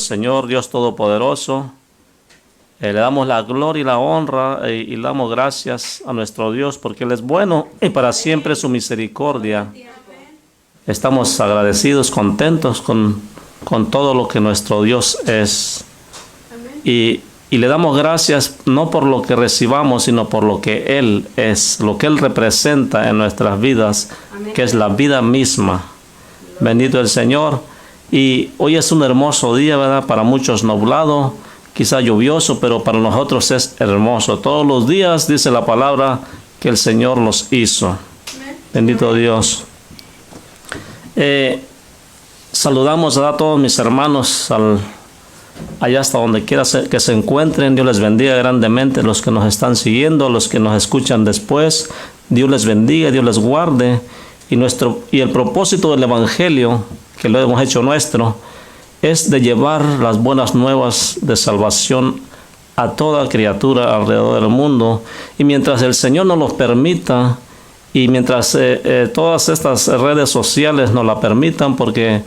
Señor, Dios Todopoderoso. Le damos la gloria y la honra y le damos gracias a nuestro Dios porque Él es bueno y para siempre su misericordia. Estamos agradecidos, contentos con todo lo que nuestro Dios es. Y le damos gracias no por lo que recibamos, sino por lo que Él es, lo que Él representa en nuestras vidas, que es la vida misma. Bendito el Señor. Y hoy es un hermoso día, ¿verdad? Para muchos nublado, quizá lluvioso, pero para nosotros es hermoso. Todos los días dice la palabra que el Señor los hizo. Bendito Dios. Saludamos a todos mis hermanos allá hasta donde quiera que se encuentren. Dios les bendiga grandemente. Los que nos están siguiendo, los que nos escuchan después, Dios les bendiga, Dios les guarde. Y el propósito del Evangelio, que lo hemos hecho nuestro, es de llevar las buenas nuevas de salvación a toda criatura alrededor del mundo. Y mientras el Señor nos lo permita, y mientras todas estas redes sociales nos la permitan, porque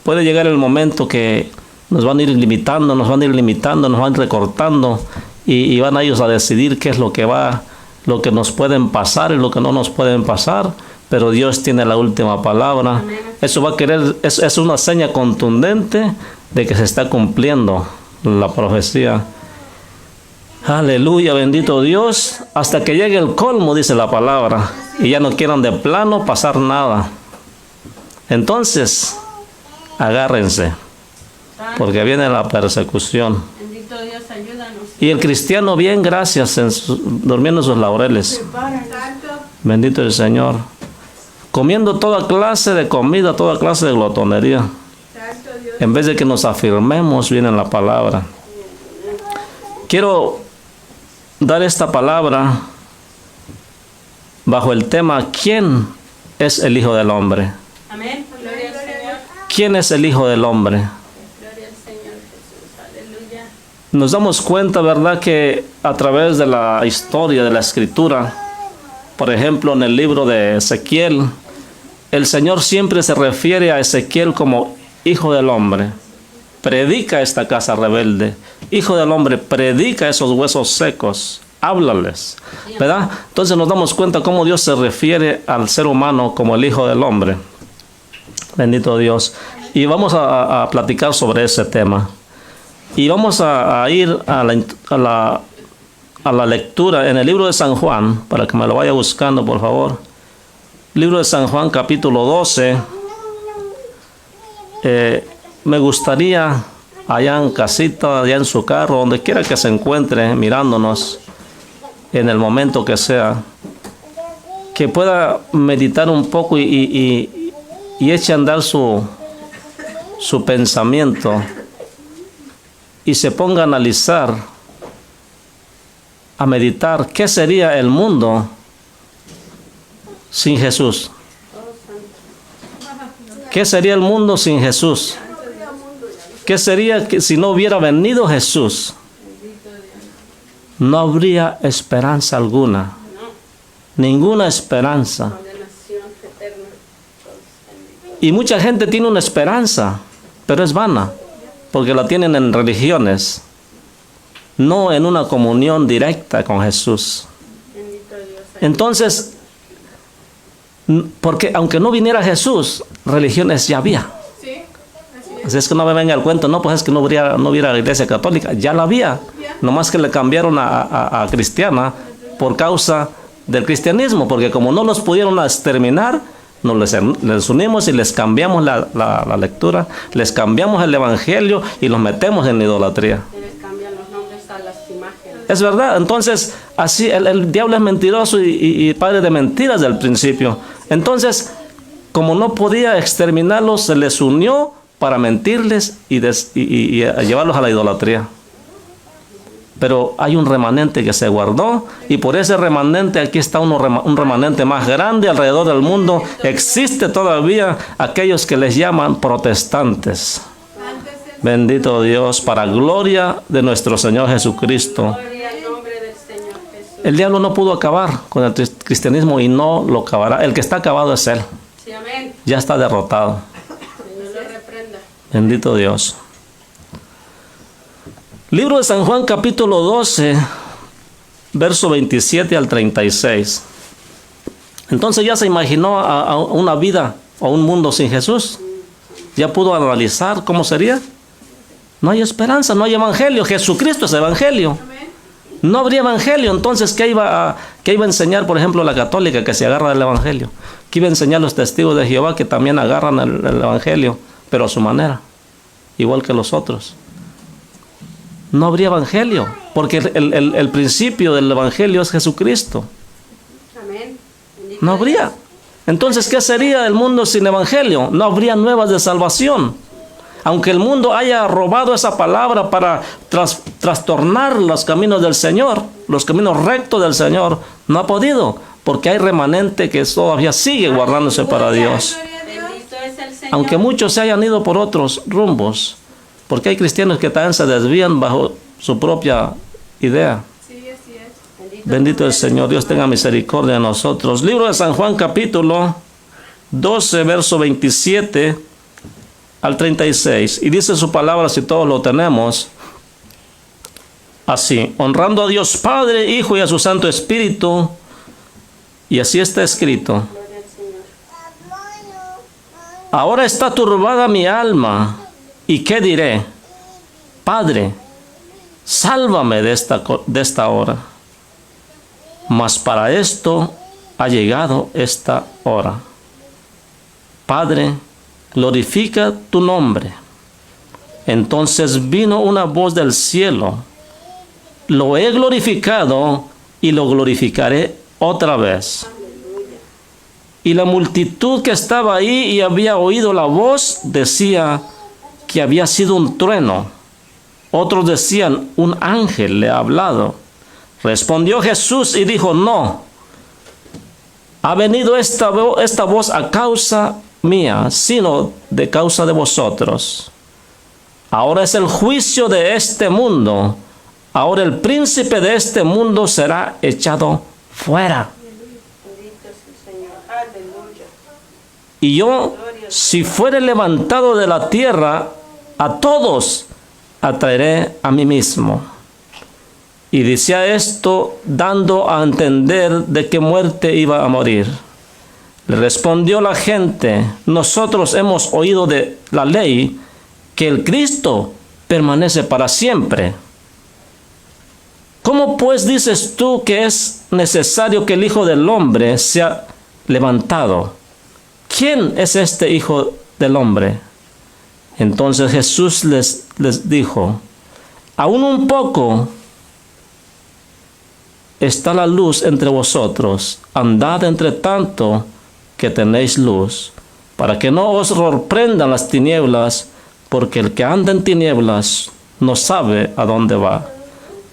puede llegar el momento que nos van a ir limitando, nos van a ir recortando, y van a ellos a decidir qué es lo que nos pueden pasar y lo que no nos pueden pasar. Pero Dios tiene la última palabra. Eso va a querer, es una seña contundente de que se está cumpliendo la profecía. Aleluya, bendito Dios, hasta que llegue el colmo, dice la palabra, y ya no quieran de plano pasar nada. Entonces, agárrense, porque viene la persecución. Bendito Dios, ayúdanos. Y el cristiano bien, gracias, durmiendo en sus laureles. Bendito el Señor. Comiendo toda clase de comida, toda clase de glotonería. En vez de que nos afirmemos bien en la palabra. Quiero dar esta palabra bajo el tema: ¿quién es el Hijo del Hombre? Amén. Gloria al Señor. ¿Quién es el Hijo del Hombre? Gloria al Señor Jesús. Aleluya. Nos damos cuenta, ¿verdad?, que a través de la historia de la Escritura, por ejemplo, en el libro de Ezequiel, el Señor siempre se refiere a Ezequiel como Hijo del Hombre. Predica esta casa rebelde. Hijo del Hombre, predica esos huesos secos. Háblales, ¿verdad? Entonces nos damos cuenta cómo Dios se refiere al ser humano como el Hijo del Hombre. Bendito Dios. Y vamos a platicar sobre ese tema. Y vamos a ir a la lectura en el libro de San Juan, para que me lo vaya buscando, por favor. Libro de San Juan, capítulo 12. Me gustaría, allá en casita, allá en su carro, donde quiera que se encuentre mirándonos, en el momento que sea, que pueda meditar un poco y eche a andar su pensamiento y se ponga a analizar, a meditar, ¿qué sería el mundo sin Jesús? ¿Qué sería el mundo sin Jesús? ¿Qué sería si no hubiera venido Jesús? No habría esperanza alguna. Ninguna esperanza. Y mucha gente tiene una esperanza, pero es vana, porque la tienen en religiones, no en una comunión directa con Jesús. Entonces, porque aunque no viniera Jesús, religiones ya había. Así es que no me venga el cuento, no, pues es que no hubiera iglesia católica, ya la había. Nomás que le cambiaron a cristiana por causa del cristianismo, porque como no los pudieron exterminar, les unimos y les cambiamos la lectura, les cambiamos el evangelio y los metemos en la idolatría. Les cambian los nombres a las imágenes. Es verdad, entonces así el diablo es mentiroso y padre de mentiras del principio. Entonces, como no podía exterminarlos, se les unió para mentirles y llevarlos a la idolatría. Pero hay un remanente que se guardó, y por ese remanente aquí está un remanente más grande alrededor del mundo. Existe todavía aquellos que les llaman protestantes. Bendito Dios, para gloria de nuestro Señor Jesucristo. El diablo no pudo acabar con el cristianismo y no lo acabará. El que está acabado es Él. Ya está derrotado. Bendito Dios. Libro de San Juan, capítulo 12, verso 27 al 36. Entonces ya se imaginó a una vida o un mundo sin Jesús. Ya pudo analizar cómo sería. No hay esperanza, no hay evangelio. Jesucristo es evangelio. No habría evangelio. Entonces, ¿qué iba a enseñar, por ejemplo, la católica que se agarra del evangelio? ¿Qué iba a enseñar los testigos de Jehová que también agarran el evangelio, pero a su manera, igual que los otros? No habría evangelio, porque el principio del evangelio es Jesucristo. Amén. No habría. Entonces, ¿qué sería el mundo sin evangelio? No habría nuevas de salvación. Aunque el mundo haya robado esa palabra para trastornar los caminos del Señor, los caminos rectos del Señor, no ha podido, porque hay remanente que todavía sigue guardándose para Dios. Bendito es el Señor. Aunque muchos se hayan ido por otros rumbos, porque hay cristianos que también se desvían bajo su propia idea. Sí, así es. Bendito el Señor, Dios tenga misericordia de nosotros. Libro de San Juan, capítulo 12, verso 27 al 36. Y dice su palabra, si todos lo tenemos, así: honrando a Dios Padre, Hijo y a su Santo Espíritu. Y así está escrito: Gloria al Señor. ahora está turbada mi alma. ¿Y qué diré? Padre, sálvame de esta hora. Mas para esto ha llegado esta hora. Padre, glorifica tu nombre. Entonces vino una voz del cielo: lo he glorificado y lo glorificaré otra vez. Y la multitud que estaba ahí y había oído la voz decía que había sido un trueno. Otros decían, un ángel le ha hablado. Respondió Jesús y dijo: no, ha venido esta voz a causa mía, sino de causa de vosotros. Ahora es el juicio de este mundo. Ahora el príncipe de este mundo será echado fuera. Bendito es el Señor. Aleluya. Y yo, si fuere levantado de la tierra, a todos atraeré a mí mismo. Y decía esto dando a entender de qué muerte iba a morir. Le respondió la gente: nosotros hemos oído de la ley que el Cristo permanece para siempre. ¿Cómo pues dices tú que es necesario que el Hijo del Hombre sea levantado? ¿Quién es este Hijo del Hombre? Entonces Jesús les dijo: aún un poco está la luz entre vosotros. Andad entre tanto que tenéis luz, para que no os sorprendan las tinieblas, porque el que anda en tinieblas no sabe a dónde va.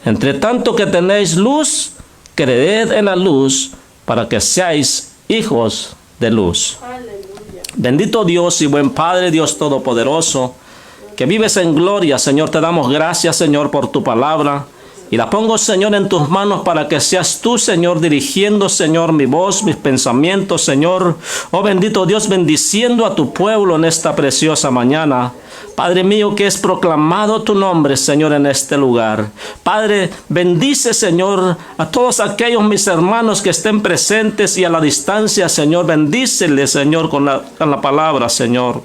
Entre tanto que tenéis luz, creed en la luz, para que seáis hijos de luz. Aleluya. Bendito Dios y buen Padre, Dios Todopoderoso, que vives en gloria, Señor, te damos gracias, Señor, por tu palabra. Y la pongo, Señor, en tus manos para que seas tú, Señor, dirigiendo, Señor, mi voz, mis pensamientos, Señor. Oh bendito Dios, bendiciendo a tu pueblo en esta preciosa mañana. Padre mío, que es proclamado tu nombre, Señor, en este lugar. Padre, bendice, Señor, a todos aquellos mis hermanos que estén presentes y a la distancia, Señor. Bendíceles, Señor, con la palabra, Señor.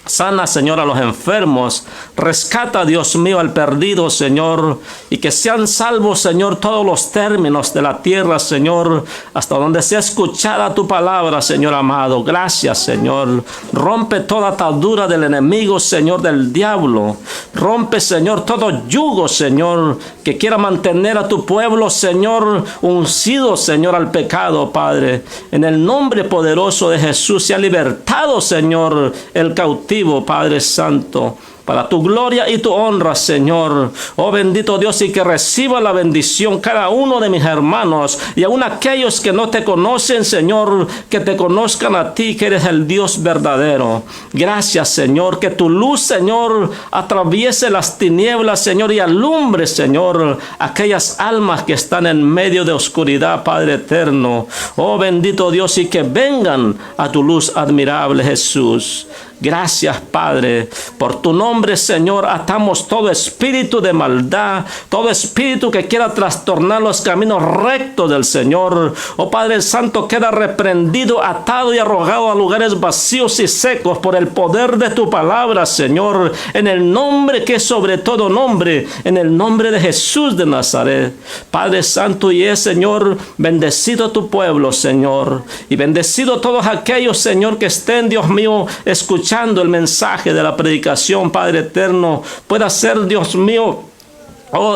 Sana, Señor, a los enfermos. Rescata, Dios mío, al perdido, Señor. Y que sean salvos, Señor, todos los términos de la tierra, Señor, hasta donde sea escuchada tu palabra, Señor amado. Gracias, Señor. Rompe toda atadura del enemigo, Señor, del diablo. Rompe, Señor, todo yugo, Señor, que quiera mantener a tu pueblo, Señor, uncido, Señor, al pecado, Padre. En el nombre poderoso de Jesús, sea libertado, Señor, el cautivo, Padre Santo, para tu gloria y tu honra, Señor. Oh bendito Dios, y que reciba la bendición cada uno de mis hermanos, y aun aquellos que no te conocen, Señor, que te conozcan a ti, que eres el Dios verdadero. Gracias, Señor, que tu luz, Señor, atraviese las tinieblas, Señor, y alumbre, Señor, aquellas almas que están en medio de oscuridad, Padre eterno. Oh bendito Dios, y que vengan a tu luz admirable, Jesús. Gracias, Padre, por tu nombre, Señor. Atamos todo espíritu de maldad, todo espíritu que quiera trastornar los caminos rectos del Señor. Oh Padre Santo, queda reprendido, atado y arrojado a lugares vacíos y secos por el poder de tu palabra, Señor. En el nombre que es sobre todo nombre, en el nombre de Jesús de Nazaret. Padre Santo, y es, Señor, bendecido tu pueblo, Señor. Y bendecido todos aquellos, Señor, que estén, Dios mío, escuchando el mensaje de la predicación, Padre eterno. Pueda ser, Dios mío,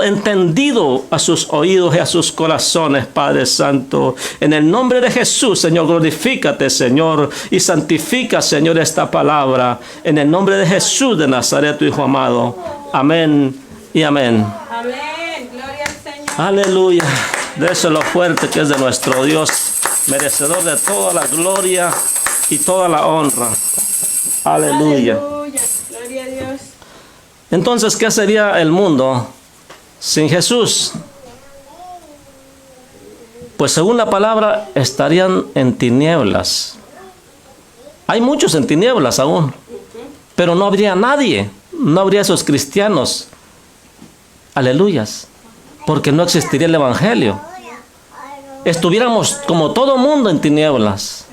entendido a sus oídos y a sus corazones, Padre Santo. En el nombre de Jesús, Señor, glorifícate, Señor, y santifica, Señor, esta palabra. En el nombre de Jesús de Nazaret, tu Hijo amado. Amén y amén. Amén. Gloria al Señor. Aleluya. Déselo fuerte que es de nuestro Dios, merecedor de toda la gloria y toda la honra. Aleluya. Aleluya. Gloria a Dios. Entonces, ¿qué sería el mundo sin Jesús? Pues según la palabra, estarían en tinieblas. Hay muchos en tinieblas aún, pero no habría nadie, no habría esos cristianos. Aleluyas, porque no existiría el evangelio. Estuviéramos como todo mundo en tinieblas.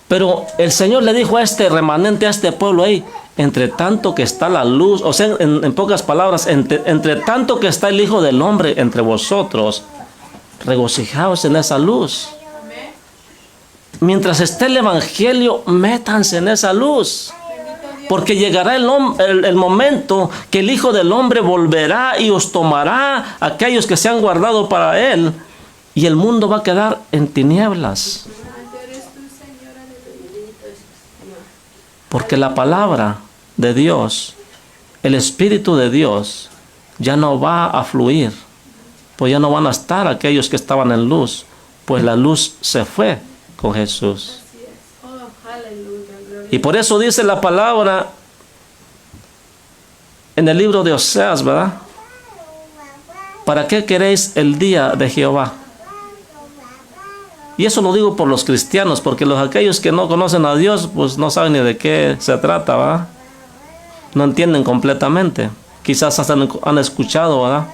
Pero el Señor le dijo a este remanente, a este pueblo ahí, entre tanto que está la luz, o sea, en pocas palabras, entre tanto que está el Hijo del Hombre entre vosotros, regocijaos en esa luz. Mientras esté el evangelio, métanse en esa luz. Porque llegará el momento que el Hijo del Hombre volverá y os tomará a aquellos que se han guardado para Él, y el mundo va a quedar en tinieblas. Porque la palabra de Dios, el Espíritu de Dios, ya no va a fluir. Pues ya no van a estar aquellos que estaban en luz, pues la luz se fue con Jesús. Y por eso dice la palabra en el libro de Oseas, ¿verdad? ¿Para qué queréis el día de Jehová? Y eso lo digo por los cristianos, porque aquellos que no conocen a Dios, pues no saben ni de qué se trata, ¿verdad? No entienden completamente. Quizás hasta han escuchado, ¿verdad?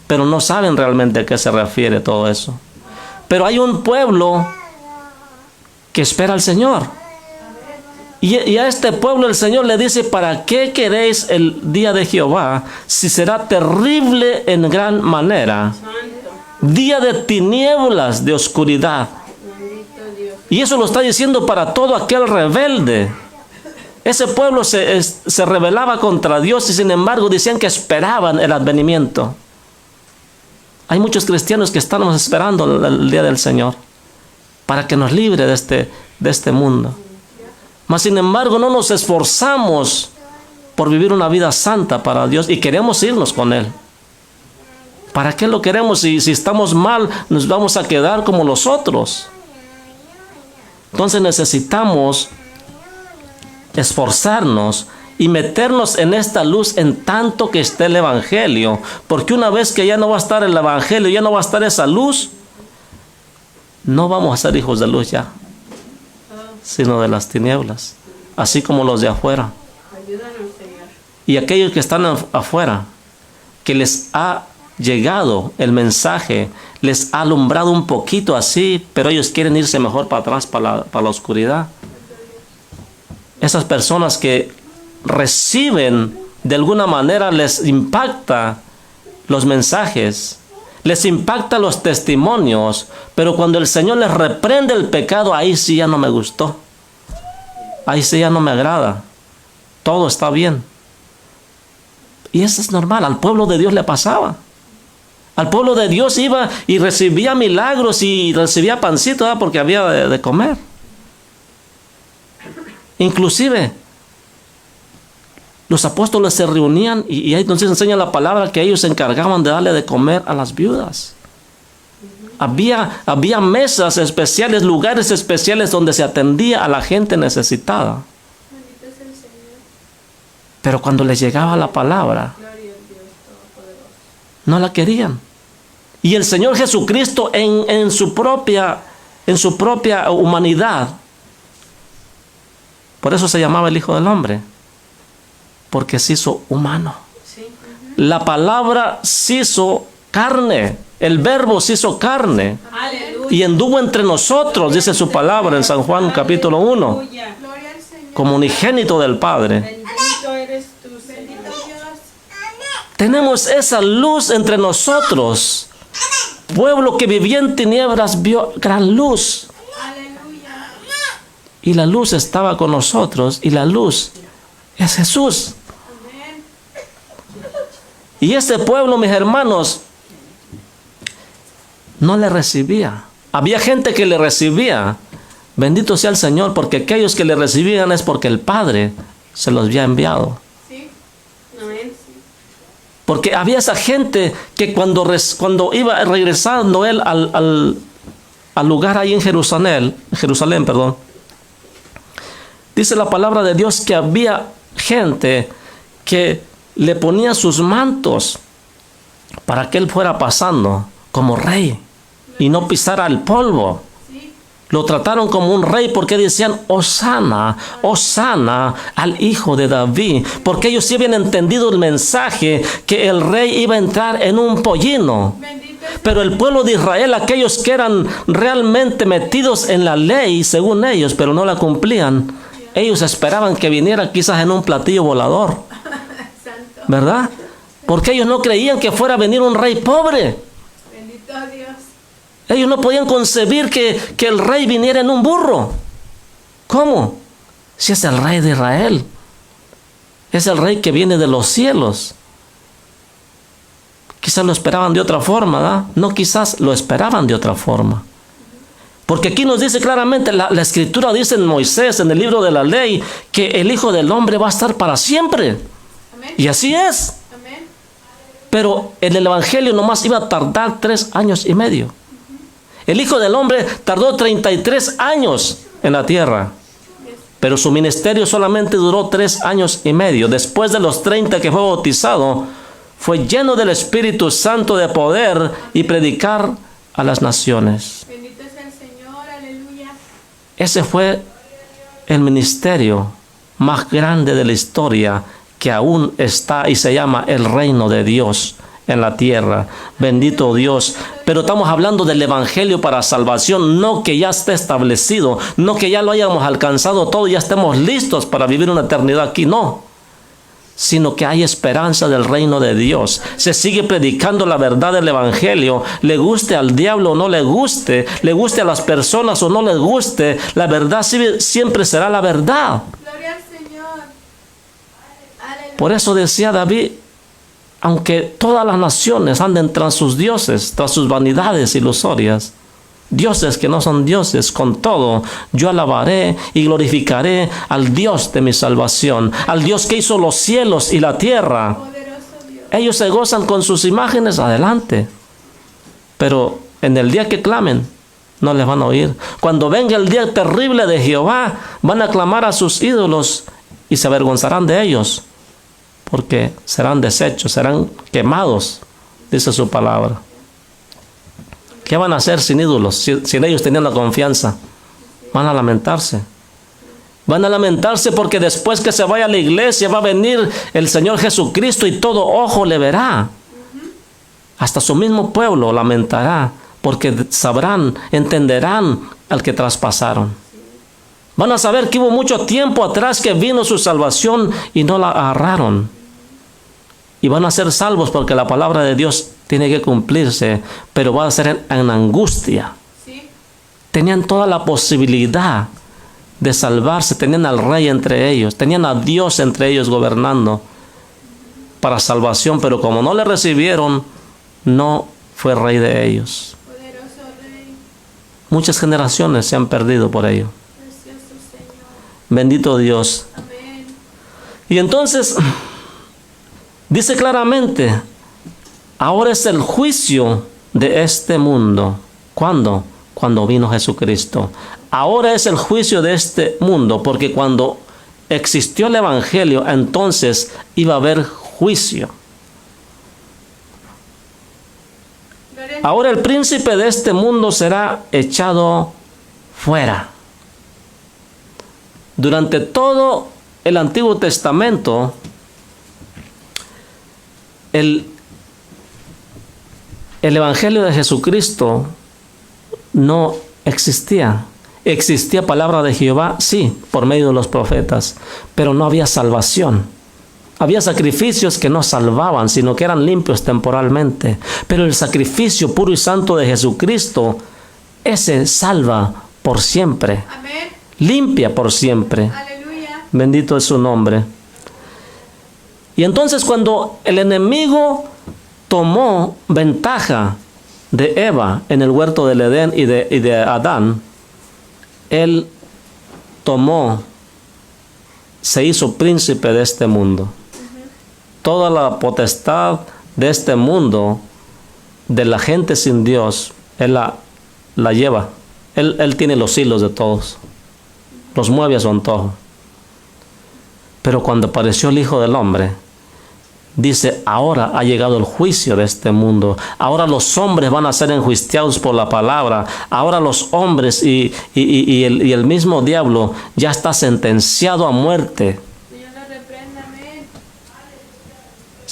Pero no saben realmente a qué se refiere todo eso. Pero hay un pueblo que espera al Señor. Y a este pueblo el Señor le dice, ¿para qué queréis el día de Jehová si será terrible en gran manera? Día de tinieblas, de oscuridad. Y eso lo está diciendo para todo aquel rebelde. Ese pueblo se rebelaba contra Dios y sin embargo decían que esperaban el advenimiento. Hay muchos cristianos que estamos esperando el día del Señor para que nos libre de este mundo. Mas sin embargo no nos esforzamos por vivir una vida santa para Dios y queremos irnos con Él. ¿Para qué lo queremos? Si estamos mal, nos vamos a quedar como los otros. Entonces necesitamos esforzarnos y meternos en esta luz en tanto que esté el evangelio. Porque una vez que ya no va a estar el evangelio, ya no va a estar esa luz, no vamos a ser hijos de luz ya, sino de las tinieblas, así como los de afuera. Y aquellos que están afuera, que les ha llegado el mensaje, les ha alumbrado un poquito así, pero ellos quieren irse mejor para atrás, para la oscuridad. Esas personas que reciben, de alguna manera les impacta los mensajes, les impacta los testimonios, pero cuando el Señor les reprende el pecado, ahí sí ya no me gustó, ahí sí ya no me agrada, todo está bien. Y eso es normal, al pueblo de Dios le pasaba. Al pueblo de Dios iba y recibía milagros y recibía pancito, ¿verdad? Porque había de comer. Inclusive los apóstoles se reunían y ahí entonces enseña la palabra que ellos se encargaban de darle de comer a las viudas. Había mesas especiales, lugares especiales donde se atendía a la gente necesitada. Pero cuando les llegaba la palabra, no la querían. Y el Señor Jesucristo en su propia humanidad, Por eso se llamaba el Hijo del Hombre, porque se hizo humano. Sí. La palabra se hizo carne, el verbo se hizo carne Aleluya. y anduvo entre nosotros, dice su palabra en San Juan capítulo 1, Aleluya. Gloria al Señor. como unigénito del Padre. Bendito eres tú, Señor. Bendito Dios. Tenemos esa luz entre nosotros. Pueblo que vivía en tinieblas vio gran luz. Aleluya. Y la luz estaba con nosotros. Y la luz es Jesús. Amén. Y este pueblo, mis hermanos, no le recibía. Había gente que le recibía. Bendito sea el Señor, porque aquellos que le recibían es porque el Padre se los había enviado. Sí. Amén. Porque había esa gente que cuando iba regresando él al lugar ahí en Jerusalén, dice la palabra de Dios que había gente que le ponía sus mantos para que él fuera pasando como rey y no pisara el polvo. Sí. Lo trataron como un rey porque decían, Hosana, Hosana al hijo de David. Porque ellos sí habían entendido el mensaje que el rey iba a entrar en un pollino. Bendito es Pero el pueblo de Israel, aquellos que eran realmente metidos en la ley, según ellos, pero no la cumplían, ellos esperaban que viniera quizás en un platillo volador, Santo. ¿verdad? Porque ellos no creían que fuera a venir un rey pobre. Bendito Dios. Ellos no podían concebir que el rey viniera en un burro. ¿Cómo? Si es el rey de Israel. Es el rey que viene de los cielos. Quizás lo esperaban de otra forma, ¿verdad? No, quizás lo esperaban de otra forma. Porque aquí nos dice claramente, la Escritura dice en Moisés, en el libro de la ley, que el Hijo del Hombre va a estar para siempre. Amén. Y así es. Amén. Pero en el Evangelio nomás iba a tardar 3 años y medio. El Hijo del Hombre tardó 33 años en la tierra. Pero su ministerio solamente duró 3 años y medio. Después de los 30 que fue bautizado, fue lleno del Espíritu Santo de poder y predicar a las naciones. Bendito es el Señor. Aleluya. Ese fue el ministerio más grande de la historia que aún está y se llama el reino de Dios en la tierra. Bendito Dios. Pero estamos hablando del evangelio para salvación, no que ya esté establecido, no que ya lo hayamos alcanzado todo y ya estemos listos para vivir una eternidad aquí, no. Sino que hay esperanza del reino de Dios. Se sigue predicando la verdad del evangelio, le guste al diablo o no le guste a las personas o no les guste, la verdad siempre será la verdad. Gloria al Señor. Aleluya. Por eso decía David, aunque todas las naciones anden tras sus dioses, tras sus vanidades ilusorias, dioses que no son dioses, con todo yo alabaré y glorificaré al Dios de mi salvación, al Dios que hizo los cielos y la tierra. Poderoso Dios. Ellos se gozan con sus imágenes, adelante, pero en el día que clamen no les van a oír. Cuando venga el día terrible de Jehová, van a clamar a sus ídolos y se avergonzarán de ellos, porque serán deshechos, serán quemados, dice su palabra. ¿Qué van a hacer sin ídolos? Si ellos tenían la confianza. Van a lamentarse. Van a lamentarse porque después que se vaya a la iglesia va a venir el Señor Jesucristo y todo ojo le verá. Hasta su mismo pueblo lamentará porque sabrán, entenderán al que traspasaron. Van a saber que hubo mucho tiempo atrás que vino su salvación y no la agarraron. Y van a ser salvos porque la palabra de Dios tiene que cumplirse, pero va a ser en angustia. Sí. Tenían toda la posibilidad de salvarse, tenían al rey entre ellos, tenían a Dios entre ellos gobernando para salvación, pero como no le recibieron, no fue rey de ellos. Poderoso Rey. Muchas generaciones se han perdido por ello. Precioso Señor. Bendito Dios. Amén. Y entonces dice claramente, ahora es el juicio de este mundo. ¿Cuándo? Cuando vino Jesucristo. Ahora es el juicio de este mundo, porque cuando existió el evangelio, entonces iba a haber juicio. Gloria al Ahora el príncipe de este mundo será echado fuera. Durante todo el Antiguo Testamento, el Evangelio de Jesucristo no existía. Existía palabra de Jehová, sí, por medio de los profetas, pero no había salvación. Había sacrificios que no salvaban, sino que eran limpios temporalmente. Pero el sacrificio puro y santo de Jesucristo, ese salva por siempre. Amén. Limpia por siempre. Aleluya. Bendito es su nombre. Y entonces cuando el enemigo tomó ventaja de Eva en el huerto del Edén y de Adán, él se hizo príncipe de este mundo. Toda la potestad de este mundo, de la gente sin Dios, él la lleva. Él tiene los hilos de todos. Los mueve a su antojo. Pero cuando apareció el Hijo del Hombre, dice, ahora ha llegado el juicio de este mundo. Ahora los hombres van a ser enjuiciados por la palabra. Ahora los hombres y el mismo diablo ya está sentenciado a muerte. Señor, lo reprenda. Amén.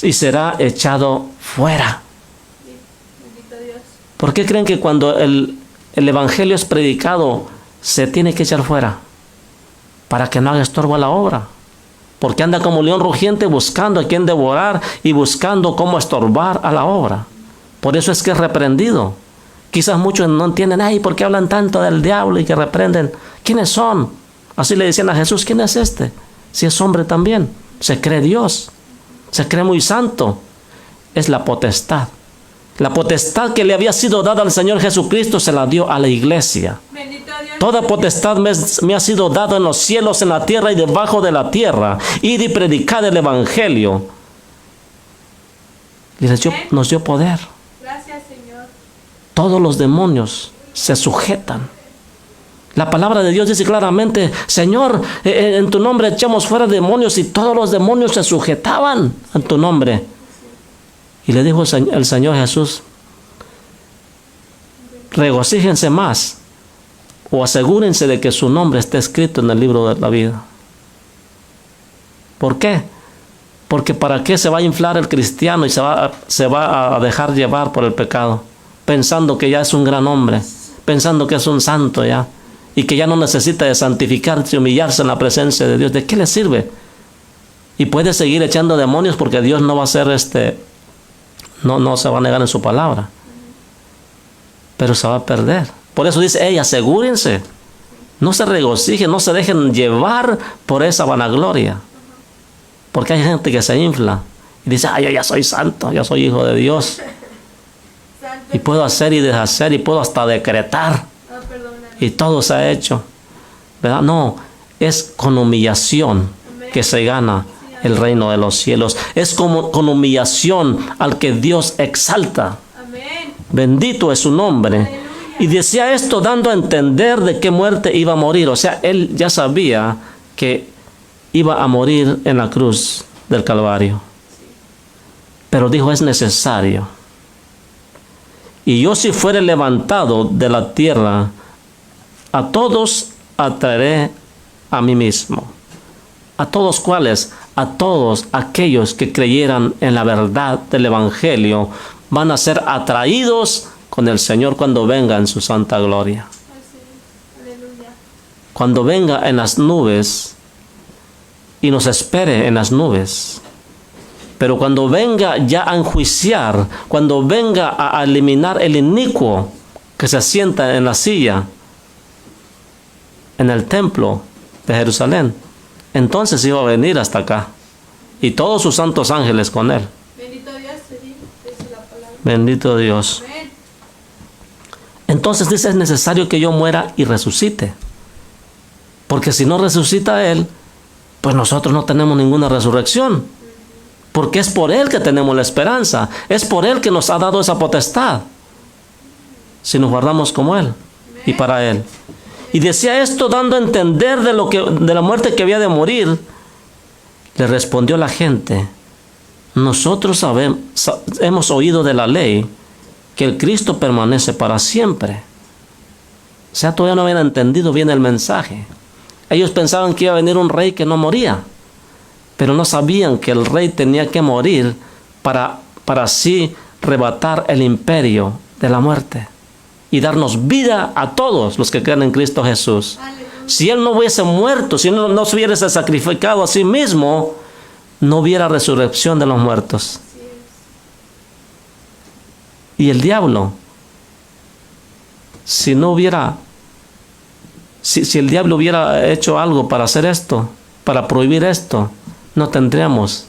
Y será echado fuera. Bendito Dios. ¿Por qué creen que cuando el Evangelio es predicado, se tiene que echar fuera? Para que no haga estorbo a la obra. Porque anda como león rugiente buscando a quien devorar y buscando cómo estorbar a la obra. Por eso es que es reprendido. Quizás muchos no entienden, ay, ¿por qué hablan tanto del diablo y que reprenden? ¿Quiénes son? Así le decían a Jesús, ¿quién es este? Si es hombre también. Se cree Dios. Se cree muy santo. Es la potestad. La potestad que le había sido dada al Señor Jesucristo se la dio a la iglesia. Bendito Dios. Toda potestad me ha sido dada en los cielos, en la tierra y debajo de la tierra. Ir y predicar el Evangelio. Y nos dio poder. Gracias, Señor. Todos los demonios se sujetan. La palabra de Dios dice claramente, Señor, en tu nombre echamos fuera demonios, y todos los demonios se sujetaban en tu nombre. Y le dijo el Señor Jesús, regocíjense más o asegúrense de que su nombre esté escrito en el libro de la vida. ¿Por qué? Porque ¿para qué se va a inflar el cristiano y se va a dejar llevar por el pecado? Pensando que ya es un gran hombre, pensando que es un santo ya, y que ya no necesita de santificarse y humillarse en la presencia de Dios. ¿De qué le sirve? Y puede seguir echando demonios porque Dios no va a ser no se va a negar en su palabra. Pero se va a perder. Por eso dice, hey, asegúrense. No se regocijen, no se dejen llevar por esa vanagloria. Porque hay gente que se infla y dice, yo ya soy santo, yo soy hijo de Dios. Y puedo hacer y deshacer y puedo hasta decretar. Y todo se ha hecho. ¿Verdad? No, es con humillación que se gana el reino de los cielos. Es como con humillación al que Dios exalta. Amén. Bendito es su nombre. Aleluya. Y decía esto dando a entender de qué muerte iba a morir. O sea, él ya sabía que iba a morir en la cruz del Calvario. Pero dijo, es necesario. Y yo, si fuere levantado de la tierra, a todos atraeré a mí mismo. ¿A todos cuáles? A todos aquellos que creyeran en la verdad del Evangelio van a ser atraídos con el Señor cuando venga en su santa gloria. Aleluya. Cuando venga en las nubes y nos espere en las nubes. Pero cuando venga ya a enjuiciar, cuando venga a eliminar el inicuo que se sienta en la silla en el templo de Jerusalén, entonces iba a venir hasta acá y todos sus santos ángeles con él. Bendito Dios, dice la palabra. Bendito Dios. Amén. Entonces dice, es necesario que yo muera y resucite. Porque si no resucita él, pues nosotros no tenemos ninguna resurrección. Porque es por él que tenemos la esperanza. Es por él que nos ha dado esa potestad. Si nos guardamos como él y para él. Y decía esto dando a entender de la muerte que había de morir. Le respondió la gente, nosotros hemos oído de la ley que el Cristo permanece para siempre. O sea, todavía no habían entendido bien el mensaje. Ellos pensaban que iba a venir un rey que no moría, pero no sabían que el rey tenía que morir para así arrebatar el imperio de la muerte y darnos vida a todos los que creen en Cristo Jesús. Aleluya. Si Él no hubiese muerto, si no se hubiese sacrificado a sí mismo, no hubiera resurrección de los muertos. Así es. Y el diablo, si el diablo hubiera hecho algo para hacer esto, para prohibir esto, no tendríamos.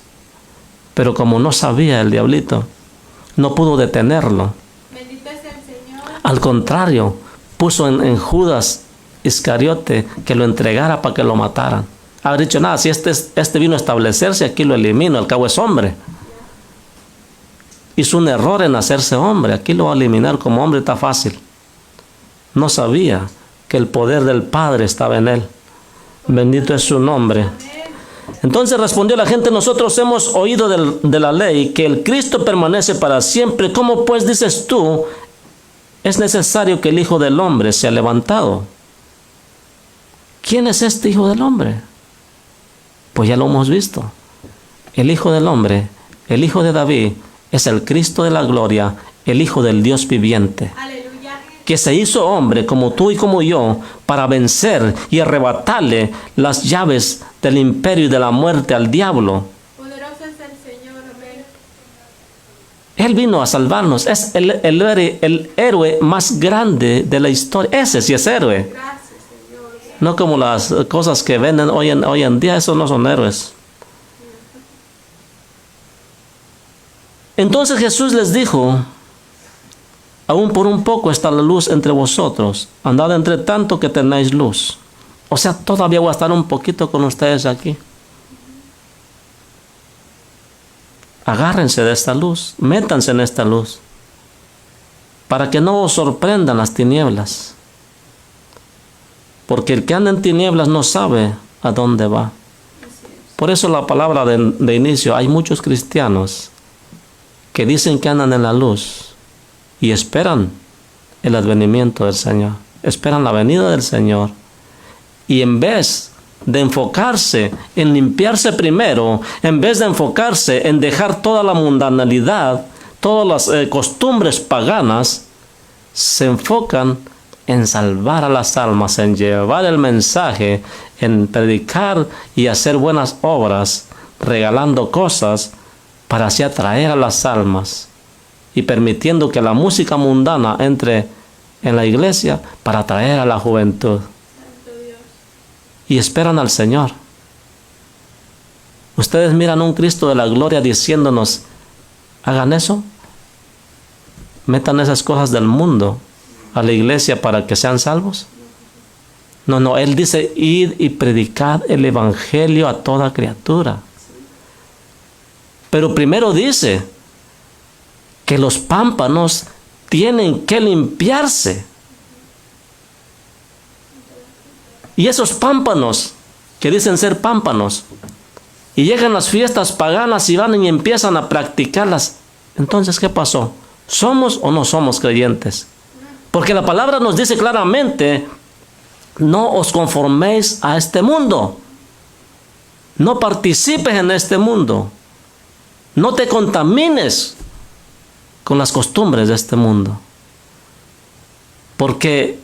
Pero como no sabía el diablito, no pudo detenerlo. Bendito es el Señor. Al contrario, puso en Judas Iscariote que lo entregara para que lo mataran. Haber dicho, nada, si este vino a establecerse, aquí lo elimino, al cabo es hombre. Hizo un error en hacerse hombre, aquí lo va a eliminar como hombre, está fácil. No sabía que el poder del Padre estaba en él. Bendito es su nombre. Entonces respondió la gente, nosotros hemos oído de la ley que el Cristo permanece para siempre. ¿Cómo pues dices tú, es necesario que el Hijo del Hombre sea levantado? ¿Quién es este Hijo del Hombre? Pues ya lo hemos visto. El Hijo del Hombre, el Hijo de David, es el Cristo de la gloria, el Hijo del Dios viviente, Aleluya. que se hizo hombre como tú y como yo, para vencer y arrebatarle las llaves del imperio y de la muerte al diablo. Poderoso es el Señor. Amén. Él vino a salvarnos. Es el héroe más grande de la historia. Ese sí es héroe. Gracias, Señor. No como las cosas que venden hoy en día. Esos no son héroes. Entonces Jesús les dijo, aún por un poco está la luz entre vosotros. Andad entre tanto que tenéis luz. O sea, todavía voy a estar un poquito con ustedes aquí. Agárrense de esta luz, métanse en esta luz, para que no os sorprendan las tinieblas. Porque el que anda en tinieblas no sabe a dónde va. Por eso la palabra de inicio, hay muchos cristianos que dicen que andan en la luz y esperan el advenimiento del Señor, esperan la venida del Señor. Y en vez de enfocarse en limpiarse primero, en vez de enfocarse en dejar toda la mundanalidad, todas las costumbres paganas, se enfocan en salvar a las almas, en llevar el mensaje, en predicar y hacer buenas obras, regalando cosas para así atraer a las almas y permitiendo que la música mundana entre en la iglesia para atraer a la juventud. Y esperan al Señor. Ustedes miran a un Cristo de la gloria diciéndonos, hagan eso, metan esas cosas del mundo a la iglesia para que sean salvos. No, Él dice, id y predicad el evangelio a toda criatura. Pero primero dice que los pámpanos tienen que limpiarse. Y esos pámpanos, que dicen ser pámpanos, y llegan las fiestas paganas y van y empiezan a practicarlas. Entonces, ¿qué pasó? ¿Somos o no somos creyentes? Porque la palabra nos dice claramente, no os conforméis a este mundo. No participes en este mundo. No te contamines con las costumbres de este mundo. Porque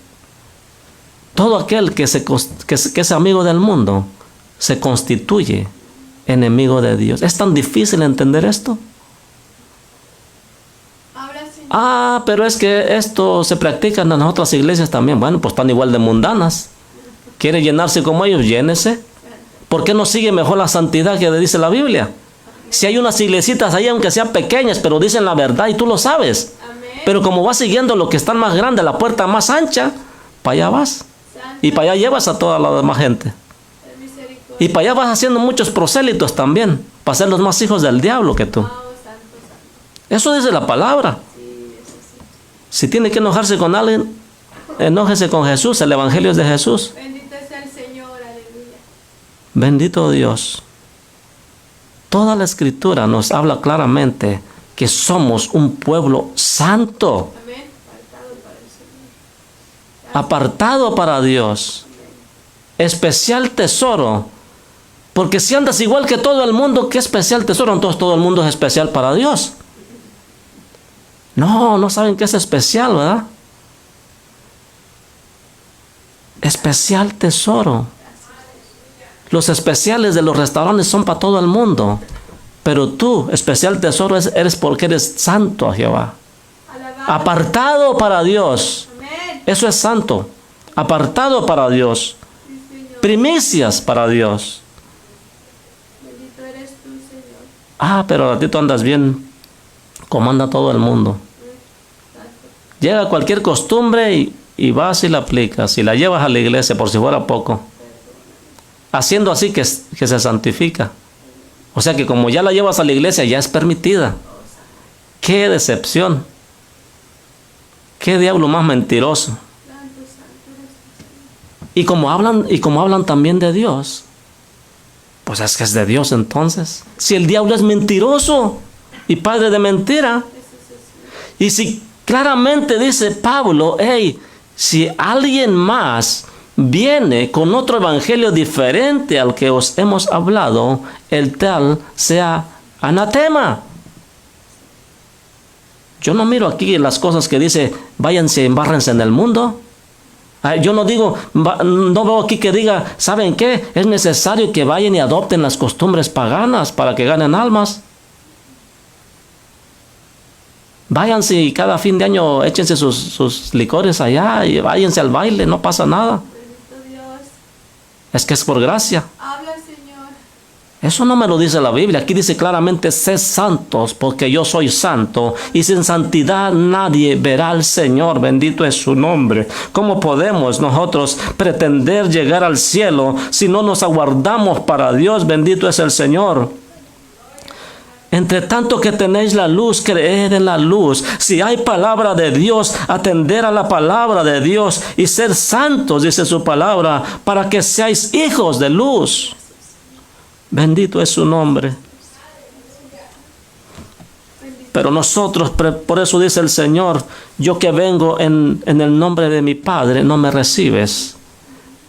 todo aquel que es amigo del mundo se constituye enemigo de Dios. ¿Es tan difícil entender esto? Pero es que esto se practica en las otras iglesias también. Bueno, pues están igual de mundanas. ¿Quiere llenarse como ellos? Llénese. ¿Por qué no sigue mejor la santidad que dice la Biblia? Si hay unas iglesitas ahí, aunque sean pequeñas, pero dicen la verdad y tú lo sabes. Pero como vas siguiendo lo que están más grande, la puerta más ancha, para allá vas. Y para allá llevas a toda la demás gente. Y para allá vas haciendo muchos prosélitos también, para ser los más hijos del diablo que tú. Eso dice la palabra. Si tiene que enojarse con alguien, enójese con Jesús. El evangelio es de Jesús. Bendito es el Señor, aleluya. Bendito Dios. Toda la escritura nos habla claramente que somos un pueblo santo. Amén. Apartado para el Señor. Apartado para Dios. especial tesoro. Porque si andas igual que todo el mundo, ¿qué especial tesoro? Entonces todo el mundo es especial para Dios. No, no saben qué es especial, ¿verdad? Especial tesoro. Los especiales de los restaurantes son para todo el mundo. Pero tú, especial tesoro, eres porque eres santo a Jehová. Alabado. Apartado para Dios. Amén. Eso es santo. Apartado para Dios. Sí, Señor. Primicias para Dios. Bendito eres tú, Señor. Ah, pero a ti tú andas bien como anda todo el mundo. Llega cualquier costumbre y vas y la aplicas. Y la llevas a la iglesia por si fuera poco. Haciendo así que se santifica. O sea que como ya la llevas a la iglesia, ya es permitida. ¡Qué decepción! ¡Qué diablo más mentiroso! Santo, santo eres tú, Señor. Y como hablan también de Dios, pues es que es de Dios entonces. Si el diablo es mentiroso y padre de mentira, y si claramente dice Pablo, hey, si alguien más viene con otro evangelio diferente al que os hemos hablado, el tal sea anatema. Yo no miro aquí las cosas que dice, váyanse, embárrense en el mundo. Yo no digo, no veo aquí que diga, ¿saben qué? Es necesario que vayan y adopten las costumbres paganas para que ganen almas. Váyanse y cada fin de año échense sus licores allá y váyanse al baile, no pasa nada. Bendito Dios. Es que es por gracia. Habla, Señor. Eso no me lo dice la Biblia. Aquí dice claramente, sed santos porque yo soy santo y sin santidad nadie verá al Señor. Bendito es su nombre. ¿Cómo podemos nosotros pretender llegar al cielo si no nos aguardamos para Dios? Bendito es el Señor. Entre tanto que tenéis la luz, creed en la luz. Si hay palabra de Dios, atender a la palabra de Dios y ser santos, dice su palabra, para que seáis hijos de luz. Bendito es su nombre. Pero nosotros, por eso dice el Señor, yo que vengo en el nombre de mi Padre, no me recibes.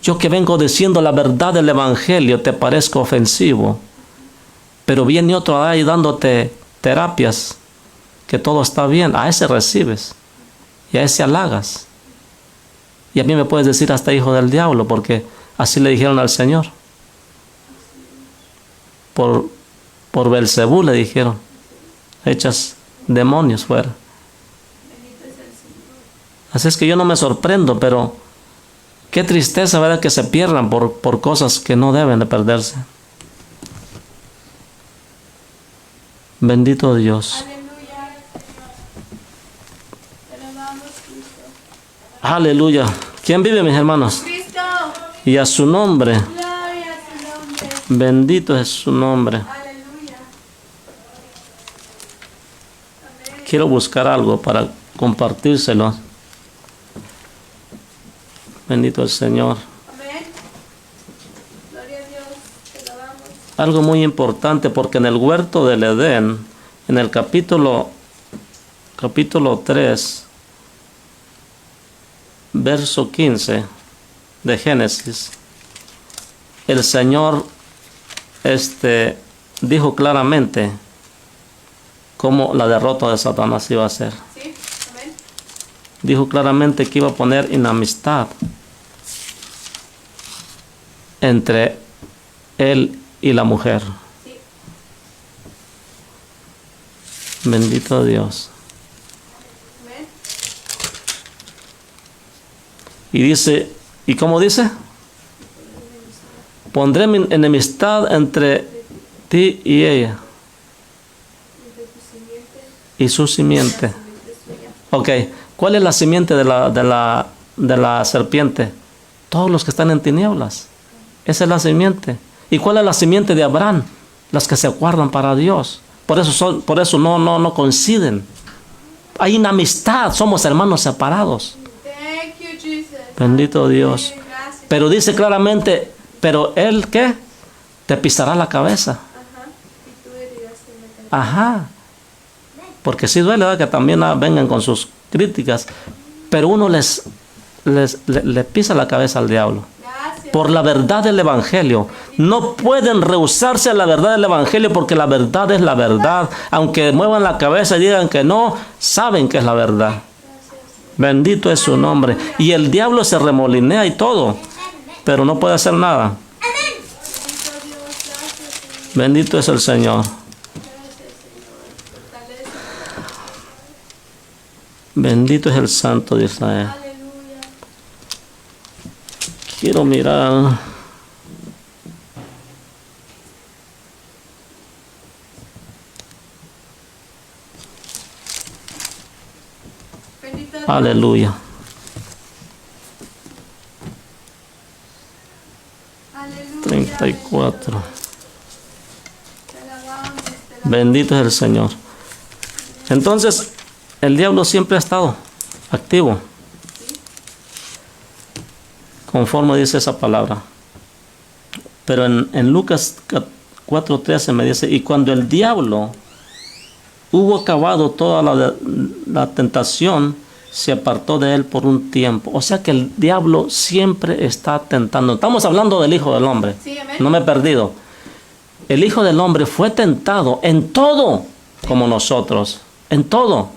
Yo que vengo diciendo la verdad del Evangelio, te parezco ofensivo. Pero viene otro ahí dándote terapias, que todo está bien, a ese recibes y a ese halagas. Y a mí me puedes decir hasta hijo del diablo, porque así le dijeron al Señor. Por Belcebú le dijeron, echas demonios fuera. Así es que yo no me sorprendo, pero qué tristeza, ¿verdad?, que se pierdan por cosas que no deben de perderse. Bendito Dios. Aleluya. Te alabamos, Cristo. Aleluya. ¿Quién vive, mis hermanos? Cristo. Y a su nombre. Gloria a su nombre. Bendito es su nombre. Aleluya. Amén. Quiero buscar algo para compartírselo. Bendito el Señor. Amén. Gloria a Dios. Te alabamos. Algo muy importante, porque en el huerto del Edén, en el capítulo 3, verso 15 de Génesis, el Señor dijo claramente cómo la derrota de Satanás iba a ser. Sí. Amén. Dijo claramente que iba a poner enemistad entre él y la mujer. Sí. Bendito Dios. Amén. Y dice, ¿y cómo dice? Pondré mi enemistad entre ti y ella Entre tu simiente y su simiente. y simiente suya. Ok, ¿cuál es la simiente de la serpiente? Todos los que están en tinieblas. Esa es la simiente. ¿Y cuál es la simiente de Abraham? Las que se guardan para Dios. Por eso no coinciden. Hay una amistad, somos hermanos separados. Thank you, Jesus. Bendito Dios. Amén. Gracias. Pero dice claramente, pero él, ¿qué? Te pisará la cabeza. Ajá. Y tú herirás en la cabeza. Ajá. Porque sí duele, ¿verdad?, que también vengan con sus críticas. Pero uno le pisa la cabeza al diablo. Gracias, por la verdad del Evangelio. No pueden rehusarse a la verdad del Evangelio porque la verdad es la verdad. Aunque muevan la cabeza y digan que no, saben que es la verdad. Bendito es su nombre. Y el diablo se remolinea y todo, pero no puede hacer nada. Bendito es el Señor. Bendito es el Santo de Israel. Quiero mirar. Aleluya. Aleluya. 34. Te alabamos, Bendito es el Señor. Entonces, el diablo siempre ha estado activo. Conforme dice esa palabra. Pero en Lucas 4:13 me dice, y cuando el diablo hubo acabado toda la tentación, se apartó de él por un tiempo. O sea que el diablo siempre está tentando. Estamos hablando del Hijo del Hombre. Sí, amén. No me he perdido. El Hijo del Hombre fue tentado en todo como nosotros. En todo.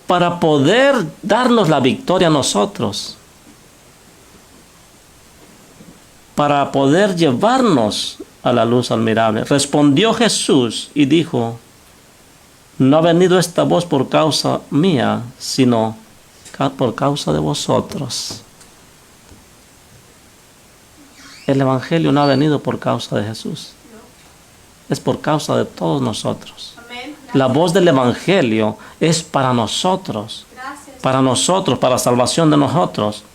Para poder darnos la victoria a nosotros. Para poder llevarnos a la luz admirable. Respondió Jesús y dijo, no ha venido esta voz por causa mía, sino por causa de vosotros. El Evangelio no ha venido por causa de Jesús. Es por causa de todos nosotros. Amén. La voz del Evangelio es para nosotros. Gracias. Para nosotros, para la salvación de nosotros.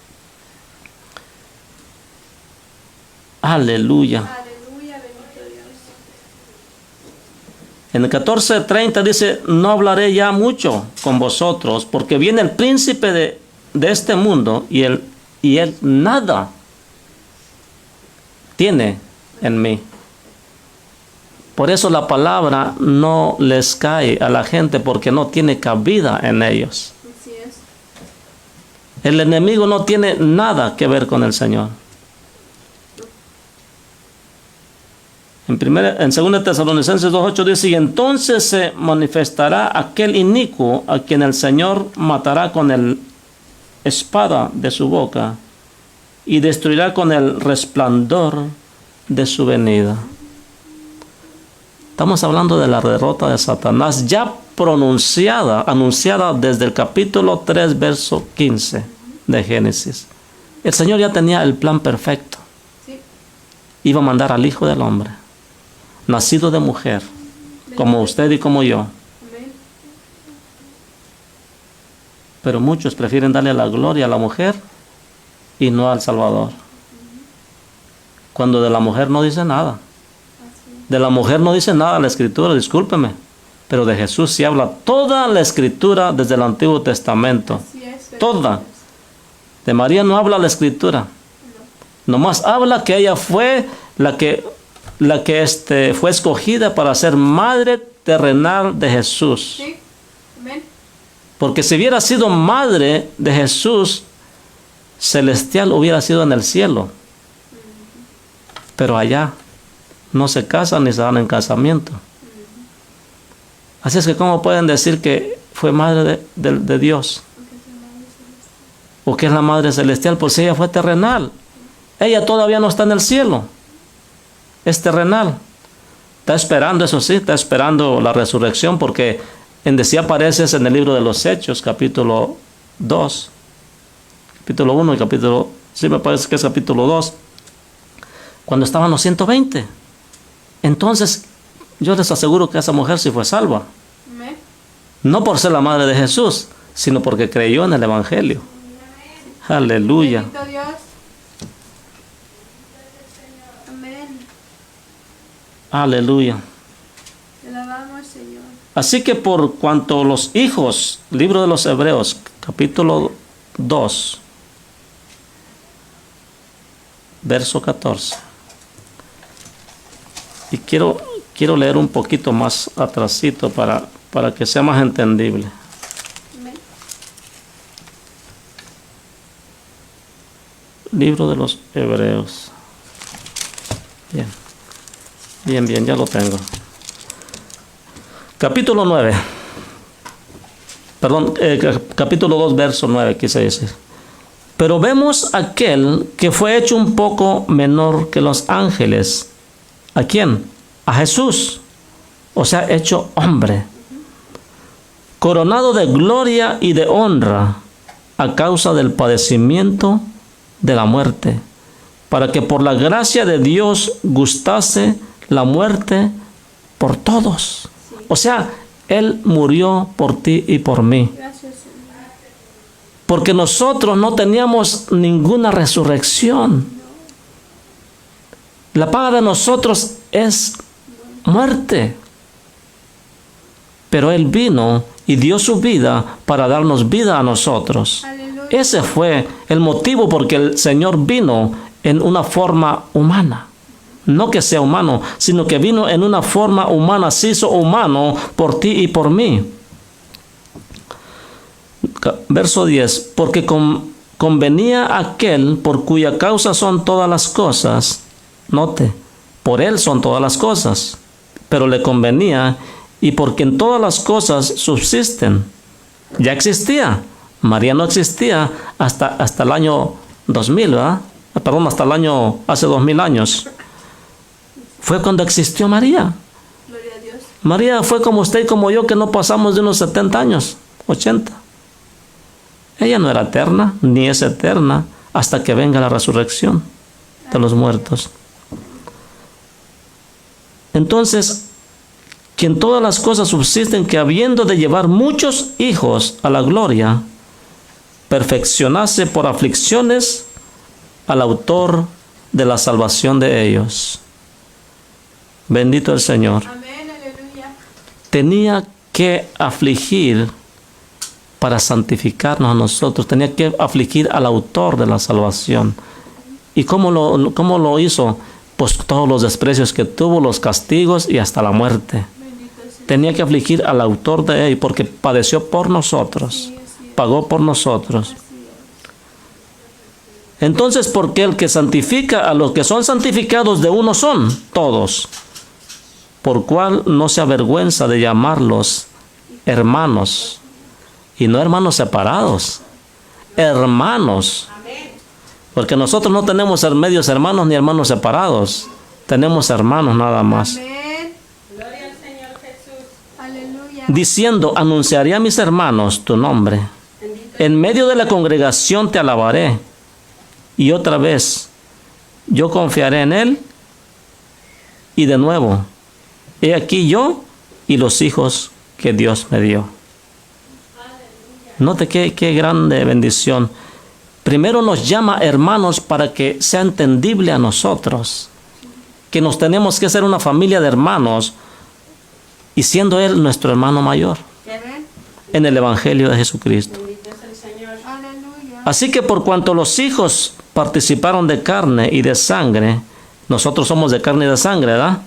Aleluya. Aleluya, bendito Dios. En el 14:30 dice, no hablaré ya mucho con vosotros, porque viene el príncipe de este mundo y él nada tiene en mí. Por eso la palabra no les cae a la gente, porque no tiene cabida en ellos. Así es. El enemigo no tiene nada que ver con el Señor. En 2 Tesalonicenses 2:8 dice, y entonces se manifestará aquel inicuo a quien el Señor matará con el espada de su boca y destruirá con el resplandor de su venida. Estamos hablando de la derrota de Satanás ya anunciada desde el capítulo 3, verso 15 de Génesis. El Señor ya tenía el plan perfecto. Sí. Iba a mandar al Hijo del Hombre, nacido de mujer, como usted y como yo. Amén. Pero muchos prefieren darle la gloria a la mujer y no al Salvador. Cuando de la mujer no dice nada. De la mujer no dice nada la Escritura, discúlpeme. Pero de Jesús sí habla toda la Escritura desde el Antiguo Testamento. Así es, Toda. De María no habla la Escritura. Nomás habla que ella fue la que fue escogida para ser madre terrenal de Jesús. Sí. Amén. Porque si hubiera sido madre de Jesús celestial, hubiera sido en el cielo. Pero allá no se casan ni se dan en casamiento. Así es que ¿cómo pueden decir que fue madre de Dios? ¿O que es la madre celestial? Pues ella fue terrenal. Ella todavía no está en el cielo. Es terrenal. Está esperando, eso sí, está esperando la resurrección, porque en sí apareces en el libro de los Hechos, capítulo 2. Capítulo 1 y capítulo... Sí, me parece que es capítulo 2. Cuando estaban los 120. Entonces, yo les aseguro que esa mujer sí fue salva. Amén. No por ser la madre de Jesús, sino porque creyó en el Evangelio. Aleluya. Bendito Dios. Amén. Aleluya. Te alabamos, Señor. Así que por cuanto los hijos, libro de los Hebreos, capítulo 2, verso 14. Y quiero leer un poquito más atrasito para que sea más entendible. Amén. Libro de los Hebreos. Bien, ya lo tengo. Capítulo 9. Perdón, capítulo 2, verso 9, quise decir. Pero vemos aquel que fue hecho un poco menor que los ángeles. ¿A quién? A Jesús. O sea, hecho hombre. Coronado de gloria y de honra a causa del padecimiento de la muerte, para que por la gracia de Dios gustase la muerte por todos. O sea, Él murió por ti y por mí. Gracias, Señor. Porque nosotros no teníamos ninguna resurrección. La paga de nosotros es muerte. Pero Él vino y dio su vida para darnos vida a nosotros. Aleluya. Ese fue el motivo porque el Señor vino en una forma humana. No que sea humano, sino que vino en una forma humana, se hizo humano por ti y por mí. Verso 10. Porque convenía aquel por cuya causa son todas las cosas. Note, por Él son todas las cosas. Pero le convenía y porque en todas las cosas subsisten. Ya existía. María no existía hasta el año 2000, ¿verdad? Perdón, hasta el año, hace 2000 años. Fue cuando existió María. Gloria a Dios. María fue como usted y como yo, que no pasamos de unos 70 años, 80. Ella no era eterna, ni es eterna, hasta que venga la resurrección de los muertos. Entonces, que en todas las cosas subsisten, que habiendo de llevar muchos hijos a la gloria, perfeccionase por aflicciones al autor de la salvación de ellos. Bendito el Señor. Amén, aleluya. Tenía que afligir para santificarnos a nosotros. Tenía que afligir al autor de la salvación. ¿Y cómo lo hizo? Pues todos los desprecios que tuvo, los castigos y hasta la muerte. Bendito sea. Tenía que afligir al autor de él porque padeció por nosotros. Pagó por nosotros. Entonces, porque el que santifica a los que son santificados de uno son todos, por cual no se avergüenza de llamarlos hermanos, y no hermanos separados, hermanos. Porque nosotros no tenemos medios hermanos ni hermanos separados, tenemos hermanos nada más. Amén. Gloria al Señor Jesús. Aleluya. Diciendo, anunciaré a mis hermanos tu nombre, en medio de la congregación te alabaré, y otra vez, yo confiaré en él, y de nuevo, he aquí yo y los hijos que Dios me dio. Note qué grande bendición. Primero nos llama hermanos para que sea entendible a nosotros, que nos tenemos que ser una familia de hermanos, y siendo Él nuestro hermano mayor Amén. en el Evangelio de Jesucristo. Bendito es el Señor. Aleluya. Así que por cuanto los hijos participaron de carne y de sangre, nosotros somos de carne y de sangre, ¿verdad?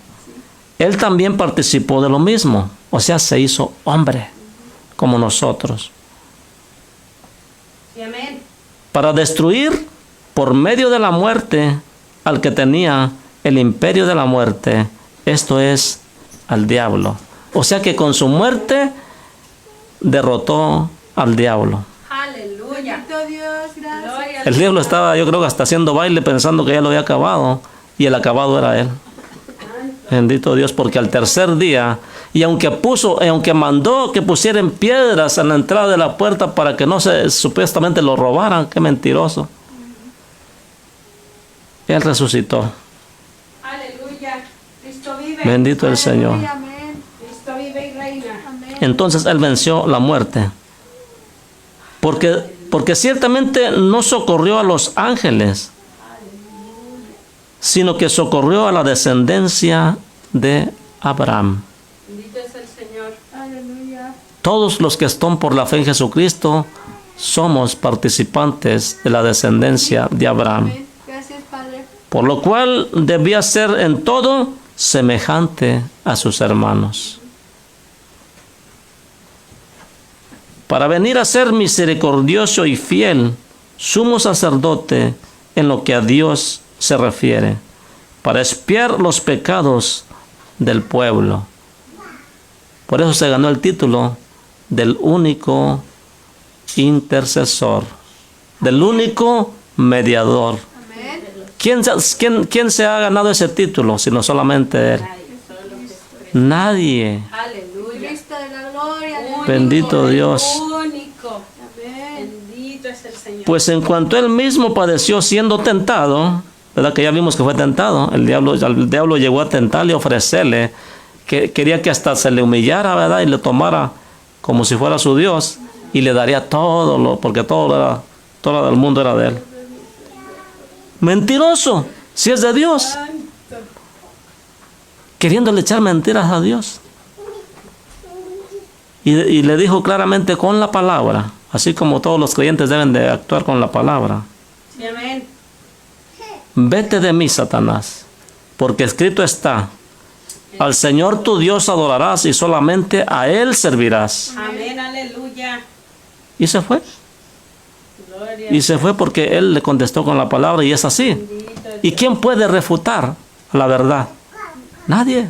Él también participó de lo mismo, o sea, se hizo hombre como nosotros, Sí, amén. para destruir por medio de la muerte al que tenía el imperio de la muerte, esto es, al diablo. O sea que con su muerte derrotó al diablo. Aleluya. Bendito Dios, gracias. Gloria al El diablo estaba, yo creo que hasta haciendo baile pensando que ya lo había acabado, y el acabado era él. Bendito Dios, porque al tercer día, y aunque mandó que pusieran piedras en la entrada de la puerta para que no supuestamente lo robaran, qué mentiroso. Él resucitó. Aleluya. Cristo vive. Bendito el Señor. Aleluya, amén. Cristo vive y reina. Amén. Entonces Él venció la muerte. Porque ciertamente no socorrió a los ángeles, sino que socorrió a la descendencia de Abraham. Bendito es el Señor. Aleluya. Todos los que están por la fe en Jesucristo somos participantes de la descendencia de Abraham. Amén. Gracias, Padre. Por lo cual debía ser en todo semejante a sus hermanos, para venir a ser misericordioso y fiel, sumo sacerdote en lo que a Dios se refiere, para expiar los pecados del pueblo. Por eso se ganó el título del único intercesor, del único mediador. ¿Quién se ha ganado ese título, sino solamente Él? Nadie. Aleluya. Cristo de la gloria. Aleluya. Bendito Dios. Único. Amén. Bendito es el Señor. Pues en cuanto Él mismo padeció siendo tentado, ¿verdad? Que ya vimos que fue tentado. El diablo llegó a tentarle y ofrecerle, que quería que hasta se le humillara, ¿verdad? Y le tomara como si fuera su Dios, y le daría todo, porque todo el mundo era de Él. Mentiroso, si es de Dios. Queriéndole echar mentiras a Dios. Y le dijo claramente con la palabra, así como todos los creyentes deben de actuar con la palabra. Sí, amén. Vete de mí, Satanás, porque escrito está, al Señor tu Dios adorarás y solamente a Él servirás. Amén, aleluya. Y se fue. Gloria. Y se fue porque Él le contestó con la palabra y es así. Bendito es ¿Y quién puede refutar la verdad? Nadie.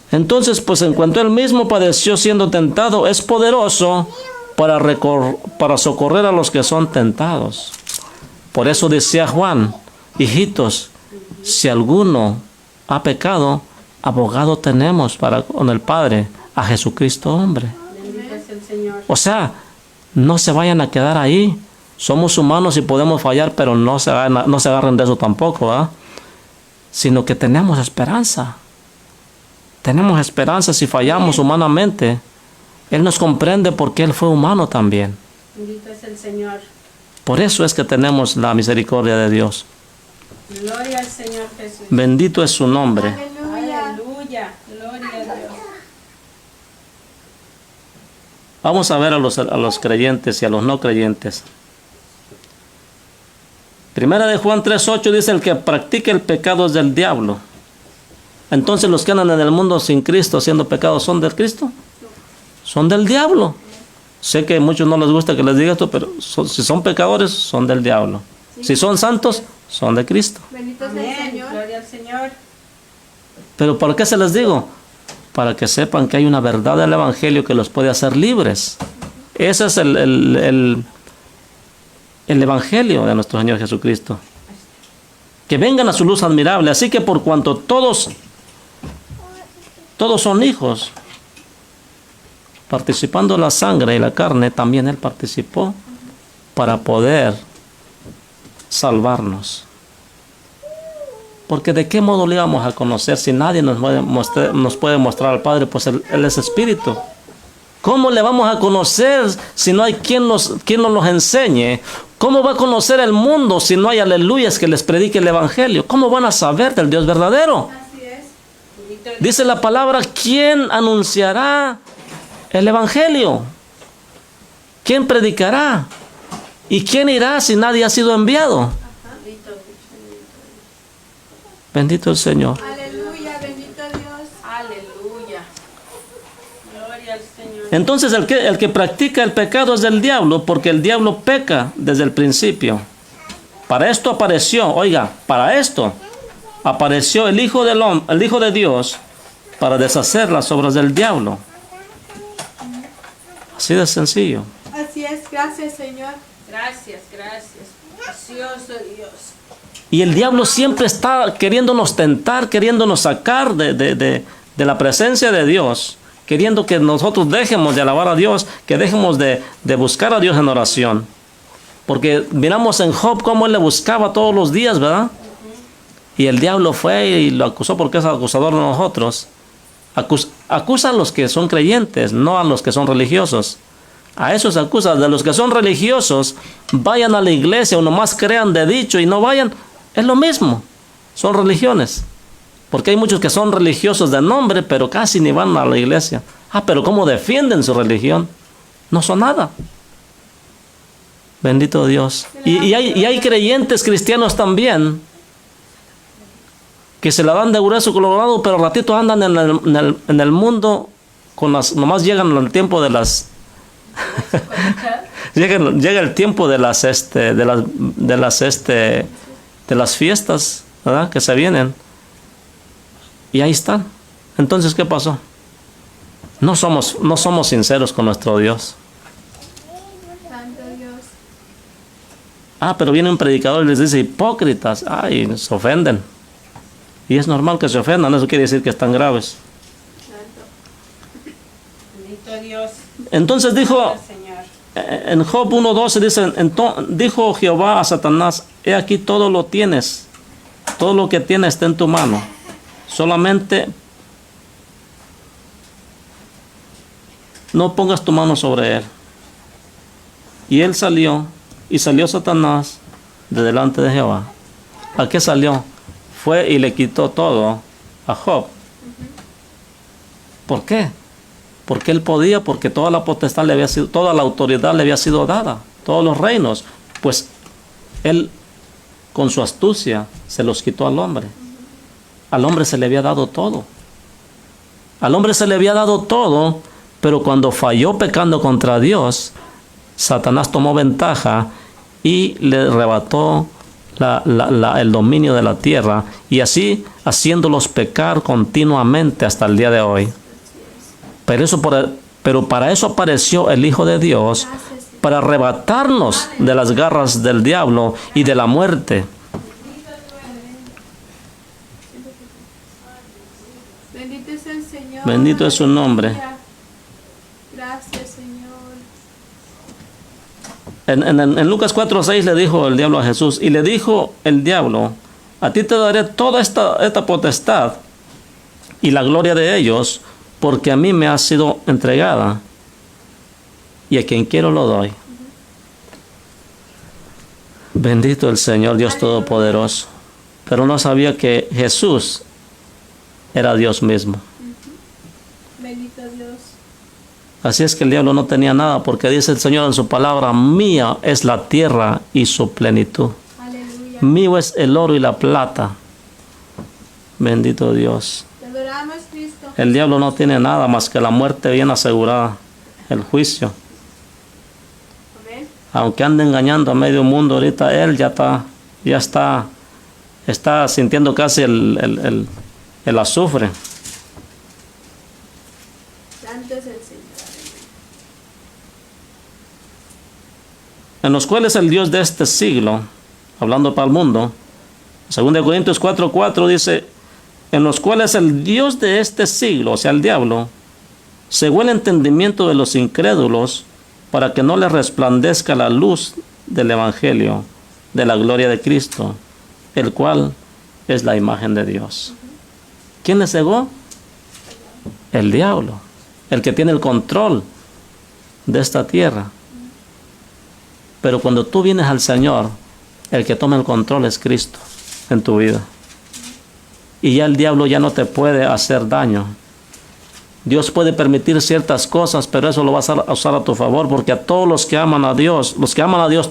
Entonces, pues en cuanto Él mismo padeció siendo tentado, es poderoso para socorrer a los que son tentados. Por eso decía Juan, hijitos, si alguno ha pecado, abogado tenemos con el Padre, a Jesucristo hombre. Bendito es el Señor. O sea, no se vayan a quedar ahí. Somos humanos y podemos fallar, pero no se agarren de eso tampoco, ¿ah? Sino que tenemos esperanza. Tenemos esperanza si fallamos humanamente. Él nos comprende porque Él fue humano también. Bendito es el Señor. Por eso es que tenemos la misericordia de Dios. Gloria al Señor Jesús. Bendito es su nombre. Aleluya. Aleluya. Gloria a Dios. Vamos a ver a los creyentes y a los no creyentes. Primera de Juan 3:8 dice, el que practica el pecado es del diablo. Entonces los que andan en el mundo sin Cristo haciendo pecados, ¿son del Cristo? Son del diablo. Sé que a muchos no les gusta que les diga esto, pero si son pecadores, son del diablo. Si son santos, son de Cristo. Bendito sea el Amén. Señor. Gloria al Señor. ¿Pero por qué se les digo? Para que sepan que hay una verdad del Evangelio que los puede hacer libres. Ese es el Evangelio de nuestro Señor Jesucristo. Que vengan a su luz admirable. Así que por cuanto todos son hijos, participando en la sangre y la carne, también Él participó para poder salvarnos. Porque de qué modo le íbamos a conocer si nadie nos puede mostrar al Padre, pues Él es Espíritu. ¿Cómo le vamos a conocer si no hay quien nos los enseñe? ¿Cómo va a conocer el mundo si no hay aleluyas que les predique el Evangelio? ¿Cómo van a saber del Dios verdadero? Así es. Bendito es Dice la palabra, ¿quién anunciará el Evangelio? ¿Quién predicará? ¿Y quién irá si nadie ha sido enviado? Bendito el Señor. Aleluya. Bendito Dios. Aleluya. Gloria al Señor. Entonces el que practica el pecado es del diablo, porque el diablo peca desde el principio. Para esto apareció el Hijo de Dios, para deshacer las obras del diablo. Así de sencillo. Así es. Gracias, Señor. Gracias, gracias. Precioso Dios. Y el diablo siempre está queriéndonos tentar, queriéndonos sacar de la presencia de Dios, queriendo que nosotros dejemos de alabar a Dios, que dejemos de buscar a Dios en oración. Porque miramos en Job cómo él le buscaba todos los días, ¿verdad? Y el diablo fue y lo acusó porque es acusador de nosotros. Acusa a los que son creyentes, no a los que son religiosos. A esos acusa. De los que son religiosos, vayan a la iglesia o nomás crean de dicho y no vayan. Es lo mismo. Son religiones. Porque hay muchos que son religiosos de nombre, pero casi ni van a la iglesia. Pero ¿cómo defienden su religión? No son nada. Bendito Dios. Y hay creyentes cristianos también que se la dan de grueso colorado, pero ratito andan en el mundo, nomás llegan al tiempo de las Llega el tiempo de las fiestas, ¿verdad? Que se vienen. Y ahí están. Entonces, ¿qué pasó? No somos sinceros con nuestro Dios. Santo Dios. Pero viene un predicador y les dice hipócritas. Y se ofenden. Y es normal que se ofendan. Eso quiere decir que están graves. Bendito Dios. Entonces dijo, Señor. en Job 1:12 dice, dijo Jehová a Satanás, he aquí todo lo tienes, todo lo que tienes está en tu mano, solamente no pongas tu mano sobre él. Y él salió, y salió Satanás de delante de Jehová. ¿A qué salió? Fue y le quitó todo a Job. ¿Por qué? Porque él podía, porque toda la potestad le había sido, toda la autoridad le había sido dada, todos los reinos. Pues él, con su astucia, se los quitó al hombre. Al hombre se le había dado todo. Al hombre se le había dado todo, pero cuando falló pecando contra Dios, Satanás tomó ventaja y le arrebató el dominio de la tierra, y así haciéndolos pecar continuamente hasta el día de hoy. Pero para eso apareció el Hijo de Dios, para arrebatarnos de las garras del diablo y de la muerte. Bendito es el Señor. Bendito es su nombre. Gracias, Señor. En Lucas 4:6 le dijo el diablo a Jesús, y le dijo el diablo, a ti te daré toda esta potestad y la gloria de ellos, porque a mí me ha sido entregada, y a quien quiero lo doy. Bendito el Señor Dios Todopoderoso. Pero no sabía que Jesús era Dios mismo. Bendito Dios. Así es que el diablo no tenía nada, porque dice el Señor en su palabra, mía es la tierra y su plenitud. Aleluya. Mío es el oro y la plata. Bendito Dios. Te adoramos, Cristo. El diablo no tiene nada más que la muerte bien asegurada, el juicio. Amén. Aunque ande engañando a medio mundo ahorita, él ya está sintiendo casi el azufre. Santo es el Señor. En los cuales el Dios de este siglo, hablando para el mundo, 2 Corintios 4:4 dice, en los cuales el Dios de este siglo, o sea el diablo, cegó el entendimiento de los incrédulos para que no les resplandezca la luz del Evangelio de la gloria de Cristo, el cual es la imagen de Dios. ¿Quién le cegó? El diablo, el que tiene el control de esta tierra. Pero cuando tú vienes al Señor, el que toma el control es Cristo en tu vida. Y ya el diablo ya no te puede hacer daño. Dios puede permitir ciertas cosas, pero eso lo vas a usar a tu favor, porque a todos los que aman a Dios,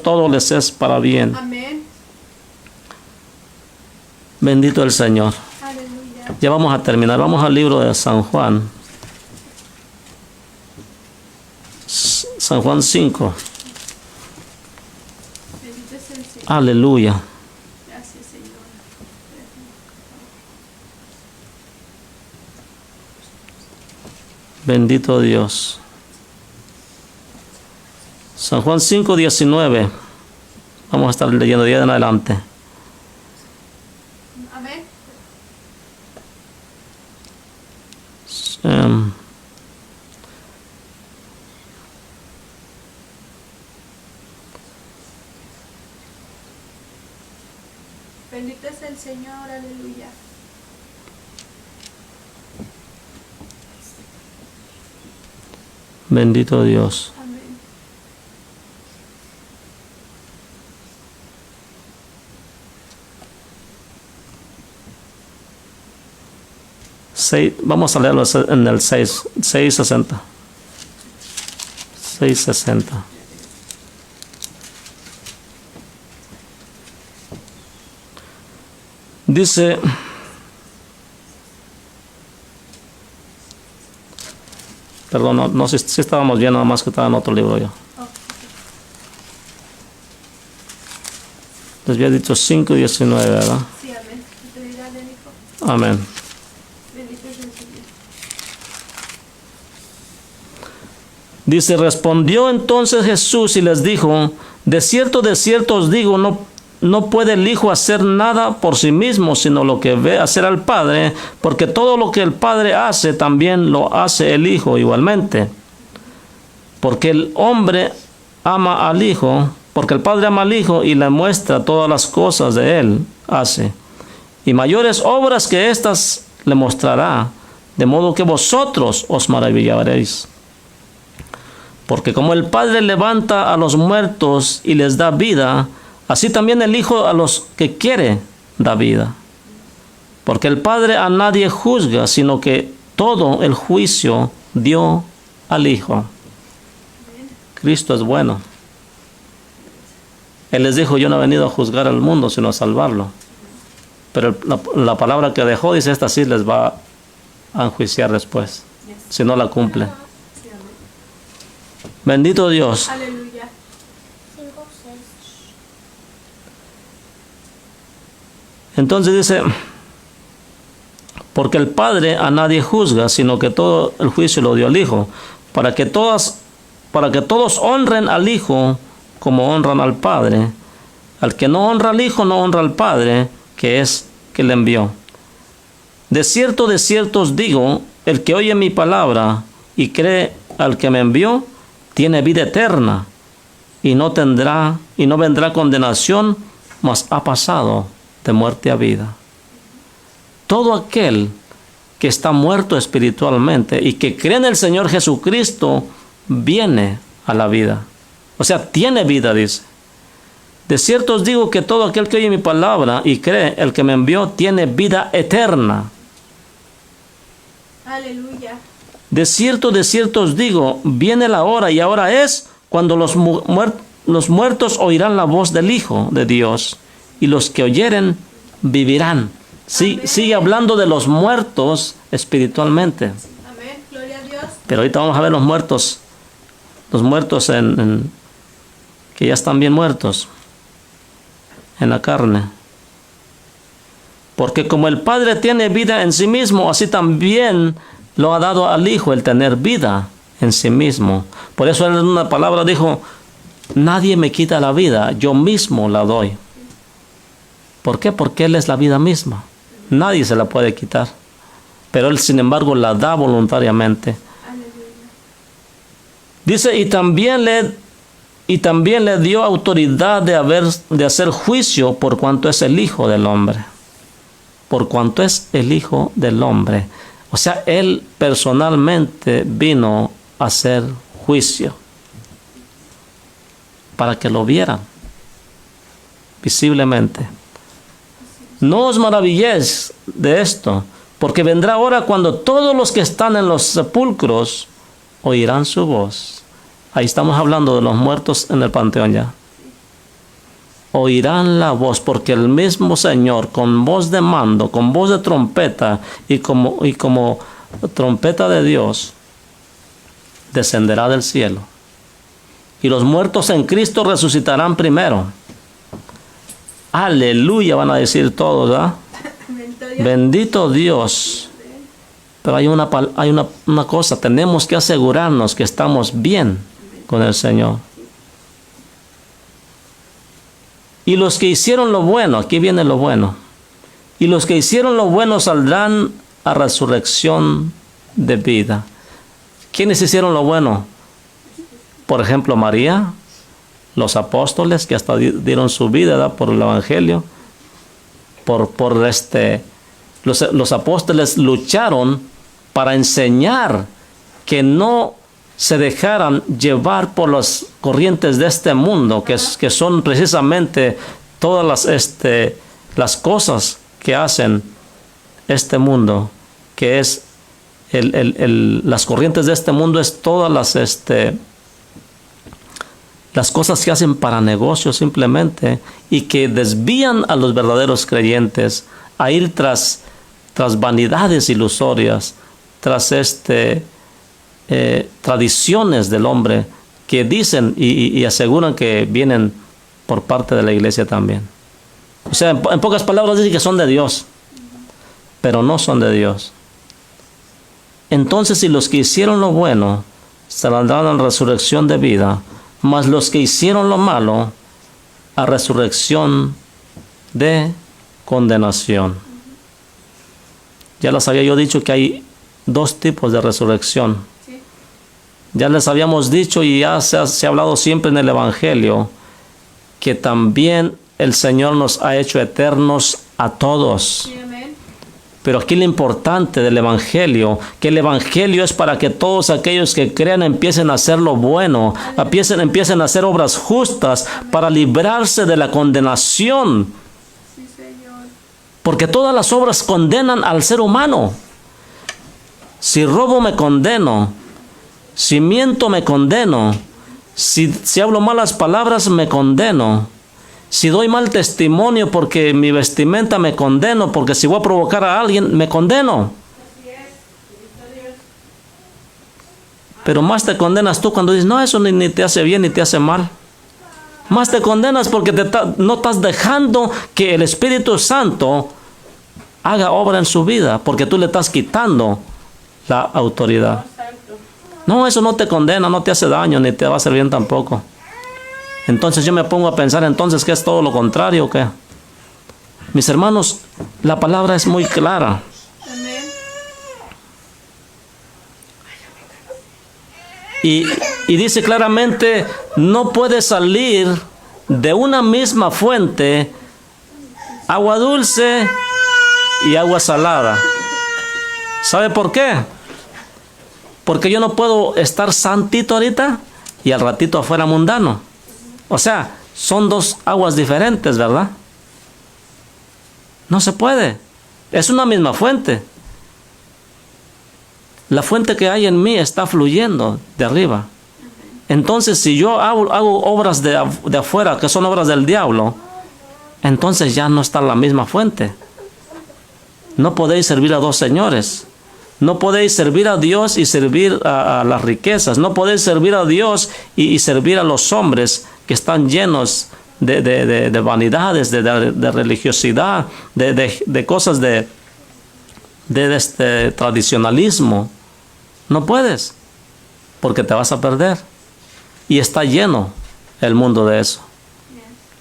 todo les es para bien. Amén. Bendito el Señor. Aleluya. Ya vamos a terminar. Vamos al libro de San Juan. San Juan 5. Bendito es el Señor. Aleluya. Gracias, Señor. Bendito Dios. San Juan 5:19. Vamos a estar leyendo de ahí en adelante. Amén. Bendito es el Señor. Aleluya. Bendito Dios. Amén. Vamos a leerlo en el 6:60. 6:60. Dice, Perdón, no sé si estábamos bien, nada más que estaba en otro libro yo. Les había dicho 5:19, ¿verdad? Sí, amén. Autoridad del Hijo. Amén. Bendito es el Señor. Dice, respondió entonces Jesús y les dijo, de cierto os digo, no puede el Hijo hacer nada por sí mismo, sino lo que ve hacer al Padre, porque todo lo que el Padre hace, también lo hace el Hijo igualmente. Porque el hombre ama al Hijo, porque el Padre ama al Hijo y le muestra todas las cosas de Él hace. Y mayores obras que estas le mostrará, de modo que vosotros os maravillaréis. Porque como el Padre levanta a los muertos y les da vida, así también el Hijo a los que quiere da vida. Porque el Padre a nadie juzga, sino que todo el juicio dio al Hijo. Cristo es bueno. Él les dijo, yo no he venido a juzgar al mundo, sino a salvarlo. Pero la palabra que dejó, dice, esta sí les va a enjuiciar después, si no la cumple. Bendito Dios. Aleluya. Entonces dice, porque el Padre a nadie juzga, sino que todo el juicio lo dio al Hijo, para que todos honren al Hijo como honran al Padre. Al que no honra al Hijo, no honra al Padre, que le envió. De cierto os digo, el que oye mi palabra y cree al que me envió, tiene vida eterna, y no vendrá condenación, mas ha pasado de muerte a vida. Todo aquel que está muerto espiritualmente y que cree en el Señor Jesucristo, viene a la vida. O sea, tiene vida, dice. De cierto os digo que todo aquel que oye mi palabra y cree el que me envió, tiene vida eterna. Aleluya. De cierto os digo, viene la hora y ahora es cuando los muertos oirán la voz del Hijo de Dios, y los que oyeren vivirán. Sí, sigue hablando de los muertos espiritualmente. Amén. Gloria a Dios. Pero ahorita vamos a ver los muertos que ya están bien muertos en la carne. Porque como el Padre tiene vida en sí mismo, así también lo ha dado al Hijo el tener vida en sí mismo. Por eso en una palabra dijo, nadie me quita la vida, yo mismo la doy. ¿Por qué? Porque Él es la vida misma. Nadie se la puede quitar. Pero Él, sin embargo, la da voluntariamente. Dice, y también le dio autoridad de hacer juicio por cuanto es el Hijo del Hombre. Por cuanto es el Hijo del Hombre. O sea, Él personalmente vino a hacer juicio. Para que lo vieran visiblemente. No os maravilléis de esto, porque vendrá hora cuando todos los que están en los sepulcros oirán su voz. Ahí estamos hablando de los muertos en el panteón ya. Oirán la voz, porque el mismo Señor, con voz de mando, con voz de trompeta y como trompeta de Dios, descenderá del cielo. Y los muertos en Cristo resucitarán primero. Aleluya, van a decir todos, ¿verdad? Bendito Dios. Pero hay una cosa, tenemos que asegurarnos que estamos bien con el Señor. Y los que hicieron lo bueno, aquí viene lo bueno. Y los que hicieron lo bueno saldrán a resurrección de vida. ¿Quiénes hicieron lo bueno? Por ejemplo, María, los apóstoles que hasta dieron su vida, ¿verdad?, por el Evangelio. Los apóstoles lucharon para enseñar que no se dejaran llevar por las corrientes de este mundo, que son precisamente todas las cosas que hacen este mundo, que es las corrientes de este mundo, es todas las cosas que hacen para negocios simplemente, y que desvían a los verdaderos creyentes a ir tras vanidades ilusorias, tras tradiciones del hombre que dicen y aseguran que vienen por parte de la iglesia también. O sea, en pocas palabras dicen que son de Dios, pero no son de Dios. Entonces, si los que hicieron lo bueno saldrán a la resurrección de vida, mas los que hicieron lo malo a resurrección de condenación. Ya les había yo dicho que hay dos tipos de resurrección. Sí. Ya les habíamos dicho y ya se ha hablado siempre en el Evangelio que también el Señor nos ha hecho eternos a todos. Sí, amén. Pero aquí lo importante del Evangelio, que el Evangelio es para que todos aquellos que crean empiecen a hacer lo bueno, empiecen a hacer obras justas para librarse de la condenación. Sí, Señor. Porque todas las obras condenan al ser humano. Si robo me condeno, si miento me condeno, si hablo malas palabras me condeno. Si doy mal testimonio porque mi vestimenta me condeno, porque si voy a provocar a alguien me condeno. Pero más te condenas tú cuando dices, no, eso ni te hace bien ni te hace mal. Más te condenas porque no estás dejando que el Espíritu Santo haga obra en su vida, porque tú le estás quitando la autoridad. No, eso no te condena, no te hace daño, ni te va a hacer bien tampoco. Entonces yo me pongo a pensar entonces que es todo lo contrario, ¿qué? Mis hermanos, la palabra es muy clara. Amén. Y dice claramente, no puede salir de una misma fuente agua dulce y agua salada. ¿Sabe por qué? Porque yo no puedo estar santito ahorita y al ratito afuera mundano. O sea, son dos aguas diferentes, ¿verdad? No se puede. Es una misma fuente. La fuente que hay en mí está fluyendo de arriba. Entonces, si yo hago obras de afuera, que son obras del diablo, entonces ya no está la misma fuente. No podéis servir a dos señores. No podéis servir a Dios y servir a las riquezas. No podéis servir a Dios y servir a los hombres que están llenos de vanidades, de religiosidad, de cosas de tradicionalismo. No puedes, porque te vas a perder. Y está lleno el mundo de eso.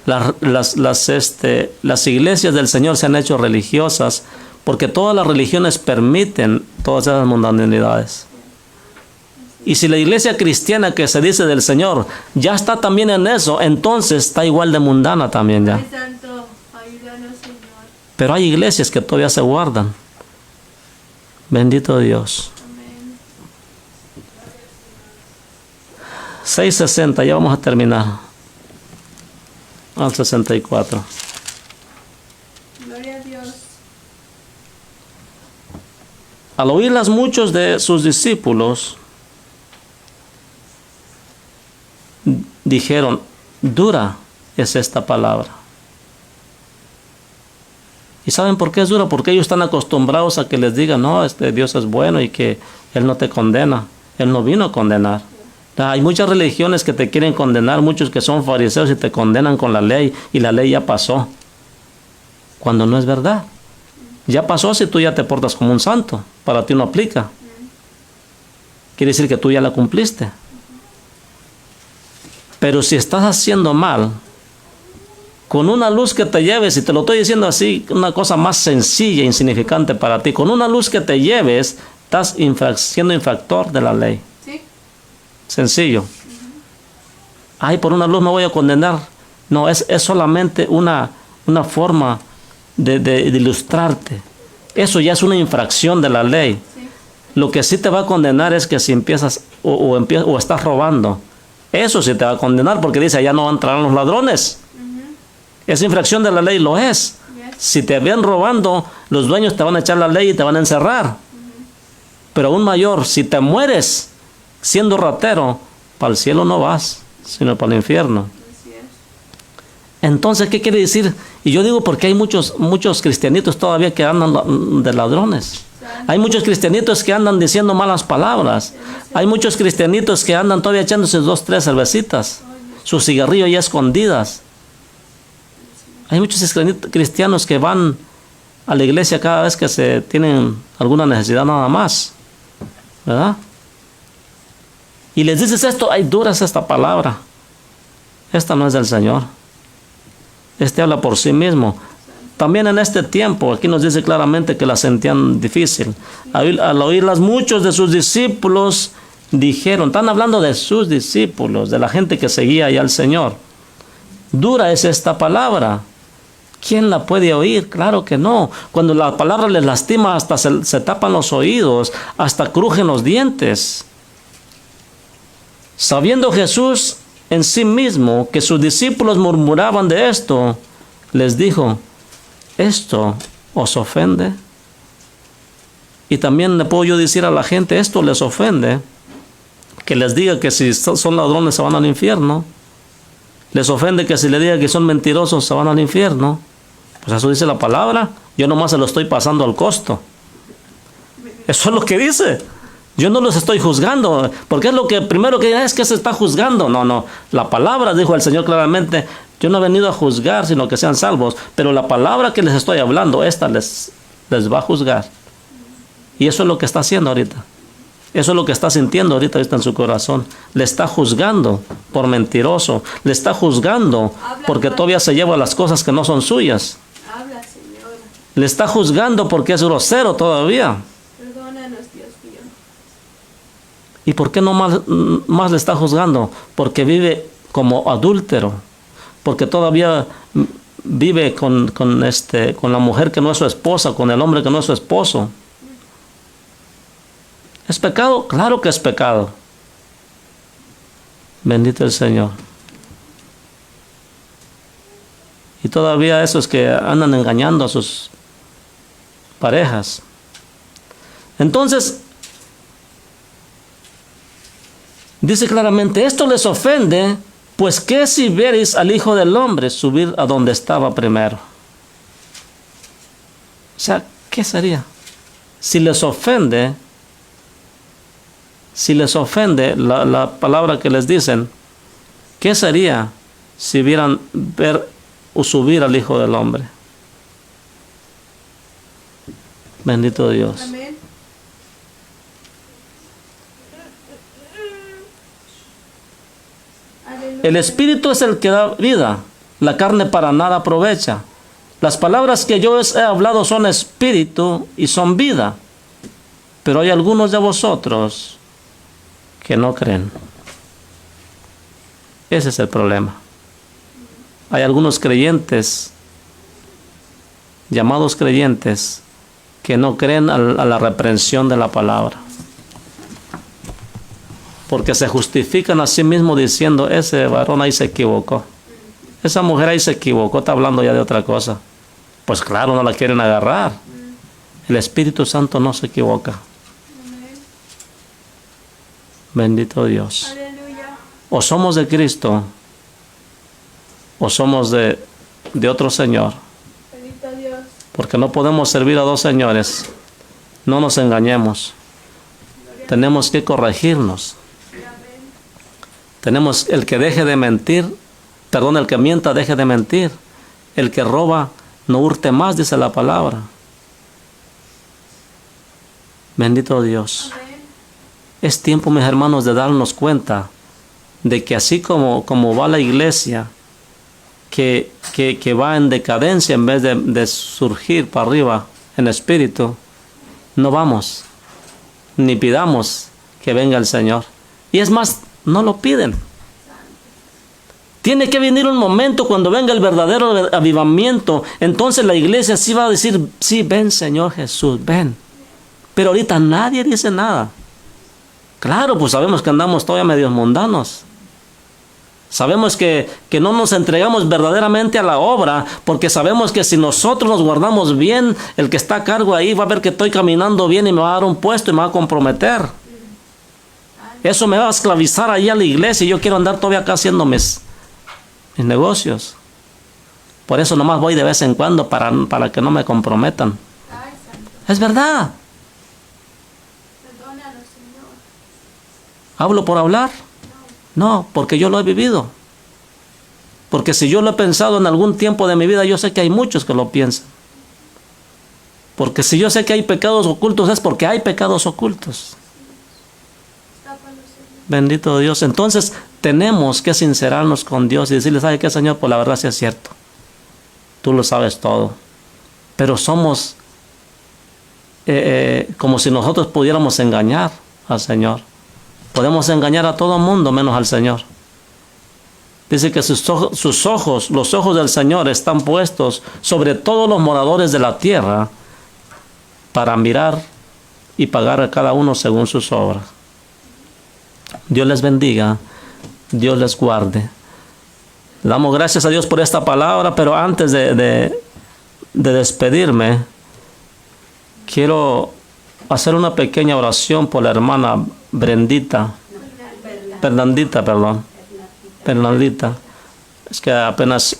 Las iglesias del Señor se han hecho religiosas porque todas las religiones permiten todas esas mundanalidades. Y si la iglesia cristiana que se dice del Señor ya está también en eso, entonces está igual de mundana también ya. Ay, Santo, ayúdanos, Señor. Pero hay iglesias que todavía se guardan. Bendito Dios. Amén. 6:60, ya vamos a terminar. Al 64. Gloria a Dios. Al oírlas muchos de sus discípulos dijeron, dura es esta palabra. ¿Y saben por qué es dura? Porque ellos están acostumbrados a que les digan, no, Dios es bueno y que Él no te condena. Él no vino a condenar. Hay muchas religiones que te quieren condenar, muchos que son fariseos y te condenan con la ley y la ley ya pasó. Cuando no es verdad. Ya pasó si tú ya te portas como un santo. Para ti no aplica. Quiere decir que tú ya la cumpliste. Pero si estás haciendo mal, con una luz que te lleves, y te lo estoy diciendo así, una cosa más sencilla e insignificante para ti, con una luz que te lleves, estás siendo infractor de la ley. ¿Sí? Sencillo. Ay, por una luz me voy a condenar. No, es solamente una forma de ilustrarte. Eso ya es una infracción de la ley. Sí. Lo que sí te va a condenar es que si empiezas o estás robando. Eso sí te va a condenar porque dice, allá no entrarán los ladrones. Esa infracción de la ley lo es. Yes. Si te ven robando, los dueños te van a echar la ley y te van a encerrar. Pero aún mayor, si te mueres siendo ratero, para el cielo no vas, sino para el infierno. Así es. Entonces, ¿qué quiere decir? Y yo digo porque hay muchos cristianitos todavía que andan de ladrones. Sí. Hay muchos cristianitos que andan diciendo malas palabras. Hay muchos cristianitos que andan todavía echándose 2, 3 cervecitas. Su cigarrillo ya escondidas. Hay muchos cristianos que van a la iglesia cada vez que se tienen alguna necesidad nada más, ¿verdad? Y les dices esto, ay, dura es esta palabra. Esta no es del Señor. Este habla por sí mismo. También en este tiempo, aquí nos dice claramente que la sentían difícil. Al oírlas, muchos de sus discípulos dijeron, están hablando de sus discípulos, de la gente que seguía ya al Señor. Dura es esta palabra. ¿Quién la puede oír? Claro que no. Cuando la palabra les lastima, hasta se tapan los oídos, hasta crujen los dientes. Sabiendo Jesús en sí mismo que sus discípulos murmuraban de esto, les dijo, ¿esto os ofende? Y también le puedo yo decir a la gente, esto les ofende, que les diga que si son ladrones se van al infierno. Les ofende que si le diga que son mentirosos se van al infierno. Pues eso dice la palabra. Yo nomás se lo estoy pasando al costo. Eso es lo que dice. Yo no los estoy juzgando, porque es lo que primero que es que se está juzgando. No. La palabra, dijo el Señor claramente, yo no he venido a juzgar, sino que sean salvos. Pero la palabra que les estoy hablando, esta les va a juzgar. Y eso es lo que está haciendo ahorita. Eso es lo que está sintiendo ahorita en su corazón. Le está juzgando por mentiroso. Le está juzgando porque todavía se lleva las cosas que no son suyas. Habla, Señor. Le está juzgando porque es grosero todavía. Perdónanos, Dios mío. ¿Y por qué no más le está juzgando? Porque vive como adúltero. Porque todavía vive con la mujer que no es su esposa, con el hombre que no es su esposo. ¿Es pecado? Claro que es pecado. Bendito el Señor. Y todavía esos que andan engañando a sus parejas. Entonces, dice claramente, esto les ofende, pues ¿qué si vierais al Hijo del Hombre subir a donde estaba primero? O sea, ¿qué sería? Si les ofende la palabra que les dicen, ¿qué sería si vieran ver o subir al Hijo del Hombre? Bendito Dios. Amén. Aleluya. El Espíritu es el que da vida, la carne para nada aprovecha. Las palabras que yo os he hablado son espíritu y son vida, pero hay algunos de vosotros que no creen. Ese es el problema. Hay algunos creyentes, llamados creyentes, que no creen a la reprensión de la palabra. Porque se justifican a sí mismos diciendo, ese varón ahí se equivocó. Esa mujer ahí se equivocó, está hablando ya de otra cosa. Pues claro, no la quieren agarrar. El Espíritu Santo no se equivoca. Bendito Dios. Aleluya. O somos de Cristo, o somos de otro Señor. Bendito Dios. Porque no podemos servir a dos señores. No nos engañemos. Tenemos que corregirnos. Tenemos el que deje de mentir, el que mienta deje de mentir. El que roba no hurte más, dice la palabra. Bendito Dios. Amén. Es tiempo, mis hermanos, de darnos cuenta de que así como va la iglesia, que va en decadencia en vez de surgir para arriba en espíritu, no vamos, ni pidamos que venga el Señor. Y es más, no lo piden. Tiene que venir un momento cuando venga el verdadero avivamiento. Entonces la iglesia sí va a decir, sí, ven Señor Jesús, ven. Pero ahorita nadie dice nada. Claro, pues sabemos que andamos todavía medios mundanos. Sabemos que no nos entregamos verdaderamente a la obra, porque sabemos que si nosotros nos guardamos bien, el que está a cargo ahí va a ver que estoy caminando bien y me va a dar un puesto y me va a comprometer. Eso me va a esclavizar ahí a la iglesia y yo quiero andar todavía acá haciendo mis negocios. Por eso nomás voy de vez en cuando para que no me comprometan. Es verdad. Perdónalo, Señor. ¿Hablo por hablar? No, porque yo lo he vivido. Porque si yo lo he pensado en algún tiempo de mi vida, yo sé que hay muchos que lo piensan. Porque si yo sé que hay pecados ocultos, es porque hay pecados ocultos. Tápalo, Señor. Bendito Dios. Entonces tenemos que sincerarnos con Dios y decirle, ¿sabe qué, Señor? Pues la verdad sí es cierto. Tú lo sabes todo. Pero somos como si nosotros pudiéramos engañar al Señor. Podemos engañar a todo el mundo menos al Señor. Dice que sus ojos, los ojos del Señor están puestos sobre todos los moradores de la tierra para mirar y pagar a cada uno según sus obras. Dios les bendiga, Dios les guarde. Le damos gracias a Dios por esta palabra, pero antes de despedirme, quiero hacer una pequeña oración por la hermana Bernardita. Es que apenas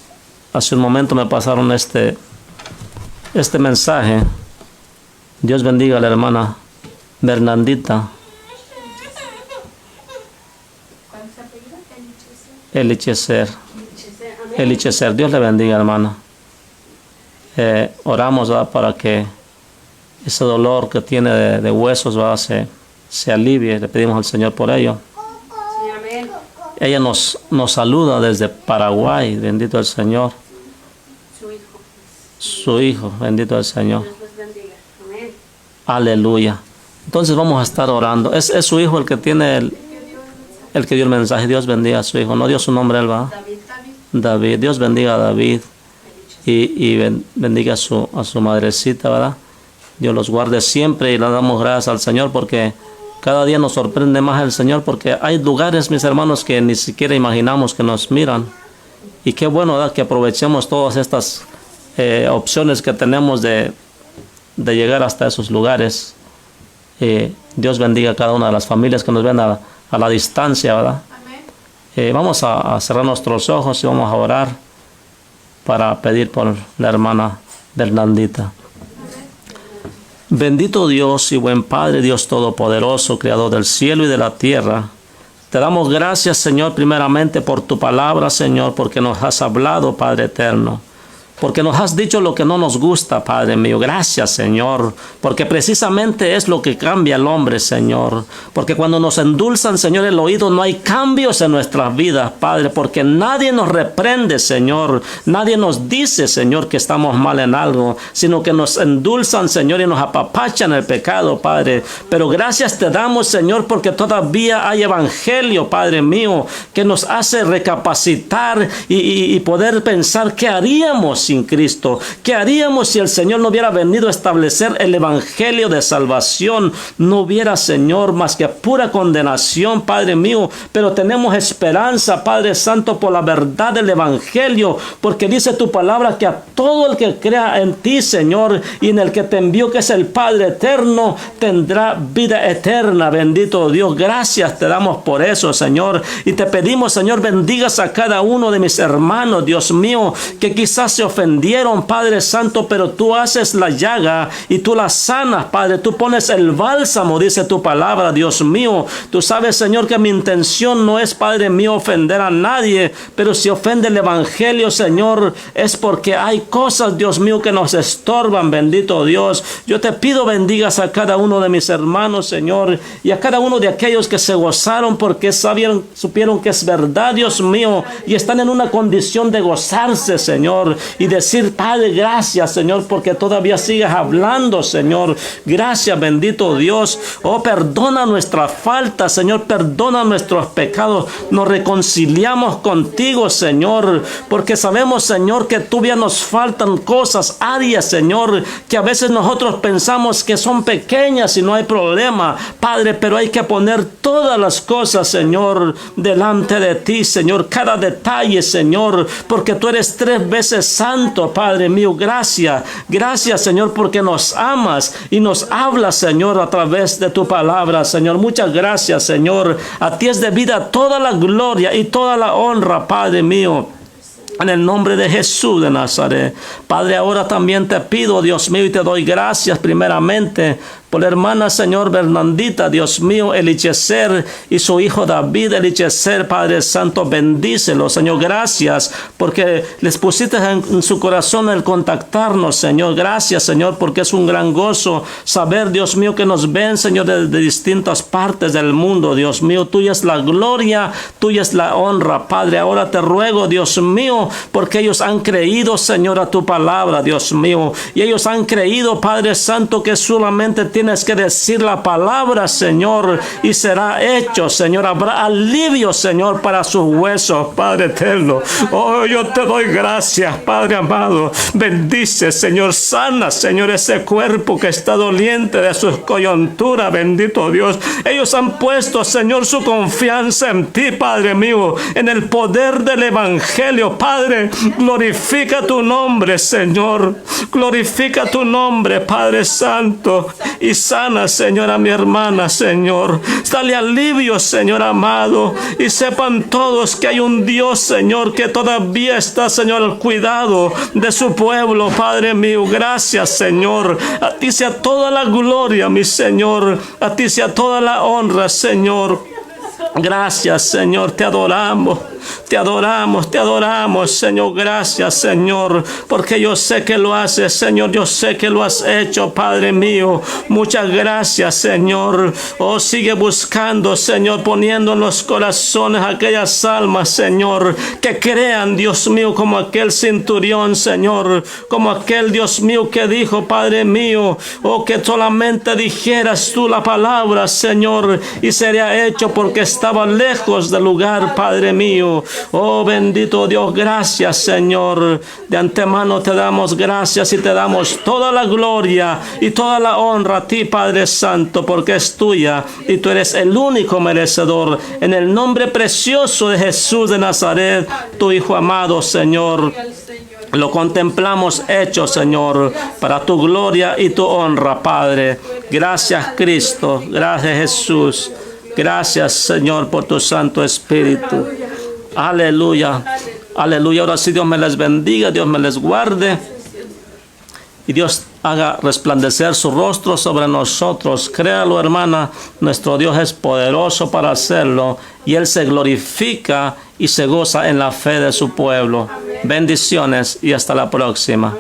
hace un momento me pasaron este mensaje. Dios bendiga a la hermana Bernardita. ¿Cuál es su apellido? Elichecer. Dios le bendiga, hermana. Oramos, ¿verdad?, para que ese dolor que tiene de huesos, ¿verdad?, se alivie. Le pedimos al Señor por ello. Sí, amén. Ella nos saluda desde Paraguay. Bendito el Señor. Su hijo, bendito el Señor. Dios los bendiga. Amén. Aleluya. Entonces vamos a estar orando. Es su hijo el que tiene el que dio el mensaje. Dios bendiga a su hijo. No dio su nombre él, ¿va? David. Dios bendiga a David. Y bendiga a su madrecita, ¿verdad? Dios los guarde siempre y le damos gracias al Señor porque cada día nos sorprende más el Señor, porque hay lugares, mis hermanos, que ni siquiera imaginamos que nos miran. Y qué bueno, ¿verdad?, que aprovechemos todas estas opciones que tenemos de llegar hasta esos lugares. Dios bendiga a cada una de las familias que nos ven a la distancia, ¿verdad? Amén. Vamos a cerrar nuestros ojos y vamos a orar para pedir por la hermana Bernardita. Bendito Dios y buen Padre, Dios Todopoderoso, Creador del cielo y de la tierra. Te damos gracias, Señor, primeramente por tu palabra, Señor, porque nos has hablado, Padre eterno. Porque nos has dicho lo que no nos gusta, Padre mío. Gracias, Señor, porque precisamente es lo que cambia al hombre, Señor. Porque cuando nos endulzan, Señor, el oído, no hay cambios en nuestras vidas, Padre, porque nadie nos reprende, Señor. Nadie nos dice, Señor, que estamos mal en algo, sino que nos endulzan, Señor, y nos apapachan el pecado, Padre. Pero gracias te damos, Señor, porque todavía hay evangelio, Padre mío, que nos hace recapacitar y poder pensar qué haríamos sin Cristo. ¿Qué haríamos si el Señor no hubiera venido a establecer el evangelio de salvación? No hubiera, Señor, más que pura condenación, Padre mío, pero tenemos esperanza, Padre Santo, por la verdad del evangelio, porque dice tu palabra que a todo el que crea en ti, Señor, y en el que te envió, que es el Padre eterno, tendrá vida eterna. Bendito Dios, gracias te damos por eso, Señor, y te pedimos, Señor, bendigas a cada uno de mis hermanos, Dios mío, que quizás se ofendieron, Padre Santo, pero tú haces la llaga y tú la sanas, Padre. Tú pones el bálsamo, dice tu palabra, Dios mío. Tú sabes, Señor, que mi intención no es, Padre mío, ofender a nadie, pero si ofende el evangelio, Señor, es porque hay cosas, Dios mío, que nos estorban, bendito Dios. Yo te pido bendigas a cada uno de mis hermanos, Señor, y a cada uno de aquellos que se gozaron porque supieron que es verdad, Dios mío, y están en una condición de gozarse, Señor, y decir, Padre, gracias, Señor, porque todavía sigues hablando, Señor. Gracias, bendito Dios. Oh, perdona nuestra falta, Señor, perdona nuestros pecados. Nos reconciliamos contigo, Señor, porque sabemos, Señor, que todavía nos faltan cosas, áreas, Señor, que a veces nosotros pensamos que son pequeñas y no hay problema, Padre, pero hay que poner todas las cosas, Señor, delante de ti, Señor, cada detalle, Señor, porque tú eres 3 veces santo, Padre mío. Gracias, gracias, Señor, porque nos amas y nos hablas, Señor, a través de tu palabra, Señor. Muchas gracias, Señor. A ti es debida toda la gloria y toda la honra, Padre mío, en el nombre de Jesús de Nazaret. Padre, ahora también te pido, Dios mío, y te doy gracias primeramente por la hermana, Señor, Bernandita, Dios mío, Elichecer y su hijo David Elichecer, Padre Santo, bendícelo, Señor, gracias porque les pusiste en su corazón el contactarnos, Señor, gracias, Señor, porque es un gran gozo saber, Dios mío, que nos ven, Señor, de distintas partes del mundo, Dios mío, tuya es la gloria, tuya es la honra, Padre, ahora te ruego, Dios mío, porque ellos han creído, Señor, a tu palabra, Dios mío, y ellos han creído, Padre Santo, que solamente tienes que decir la palabra, Señor, y será hecho, Señor, habrá alivio, Señor, para sus huesos, Padre eterno. Oh, yo te doy gracias, Padre amado, bendice, Señor, sana, Señor, ese cuerpo que está doliente de sus coyunturas, bendito Dios. Ellos han puesto, Señor, su confianza en ti, Padre mío, en el poder del Evangelio, Padre, glorifica tu nombre, Señor, glorifica tu nombre, Padre Santo, y sana, Señor, a mi hermana, Señor, dale alivio, Señor amado, y sepan todos que hay un Dios, Señor, que todavía está, Señor, al cuidado de su pueblo, Padre mío, gracias, Señor, a ti sea toda la gloria, mi Señor, a ti sea toda la honra, Señor, gracias, Señor, te adoramos. Te adoramos, Señor. Gracias, Señor, porque yo sé que lo haces, Señor. Yo sé que lo has hecho, Padre mío. Muchas gracias, Señor. Oh, sigue buscando, Señor, poniendo en los corazones aquellas almas, Señor, que crean, Dios mío, como aquel centurión, Señor, como aquel, Dios mío, que dijo, Padre mío, oh, que solamente dijeras tú la palabra, Señor, y sería hecho porque estaba lejos del lugar, Padre mío. Oh, bendito Dios, gracias, Señor. De antemano te damos gracias y te damos toda la gloria y toda la honra a ti, Padre Santo, porque es tuya y tú eres el único merecedor. En el nombre precioso de Jesús de Nazaret, tu Hijo amado, Señor, lo contemplamos hecho, Señor, para tu gloria y tu honra, Padre. Gracias, Cristo. Gracias, Jesús. Gracias, Señor, por tu Santo Espíritu. Aleluya, aleluya. Ahora sí, Dios me les bendiga, Dios me les guarde y Dios haga resplandecer su rostro sobre nosotros. Créalo, hermana, nuestro Dios es poderoso para hacerlo y Él se glorifica y se goza en la fe de su pueblo. Bendiciones y hasta la próxima.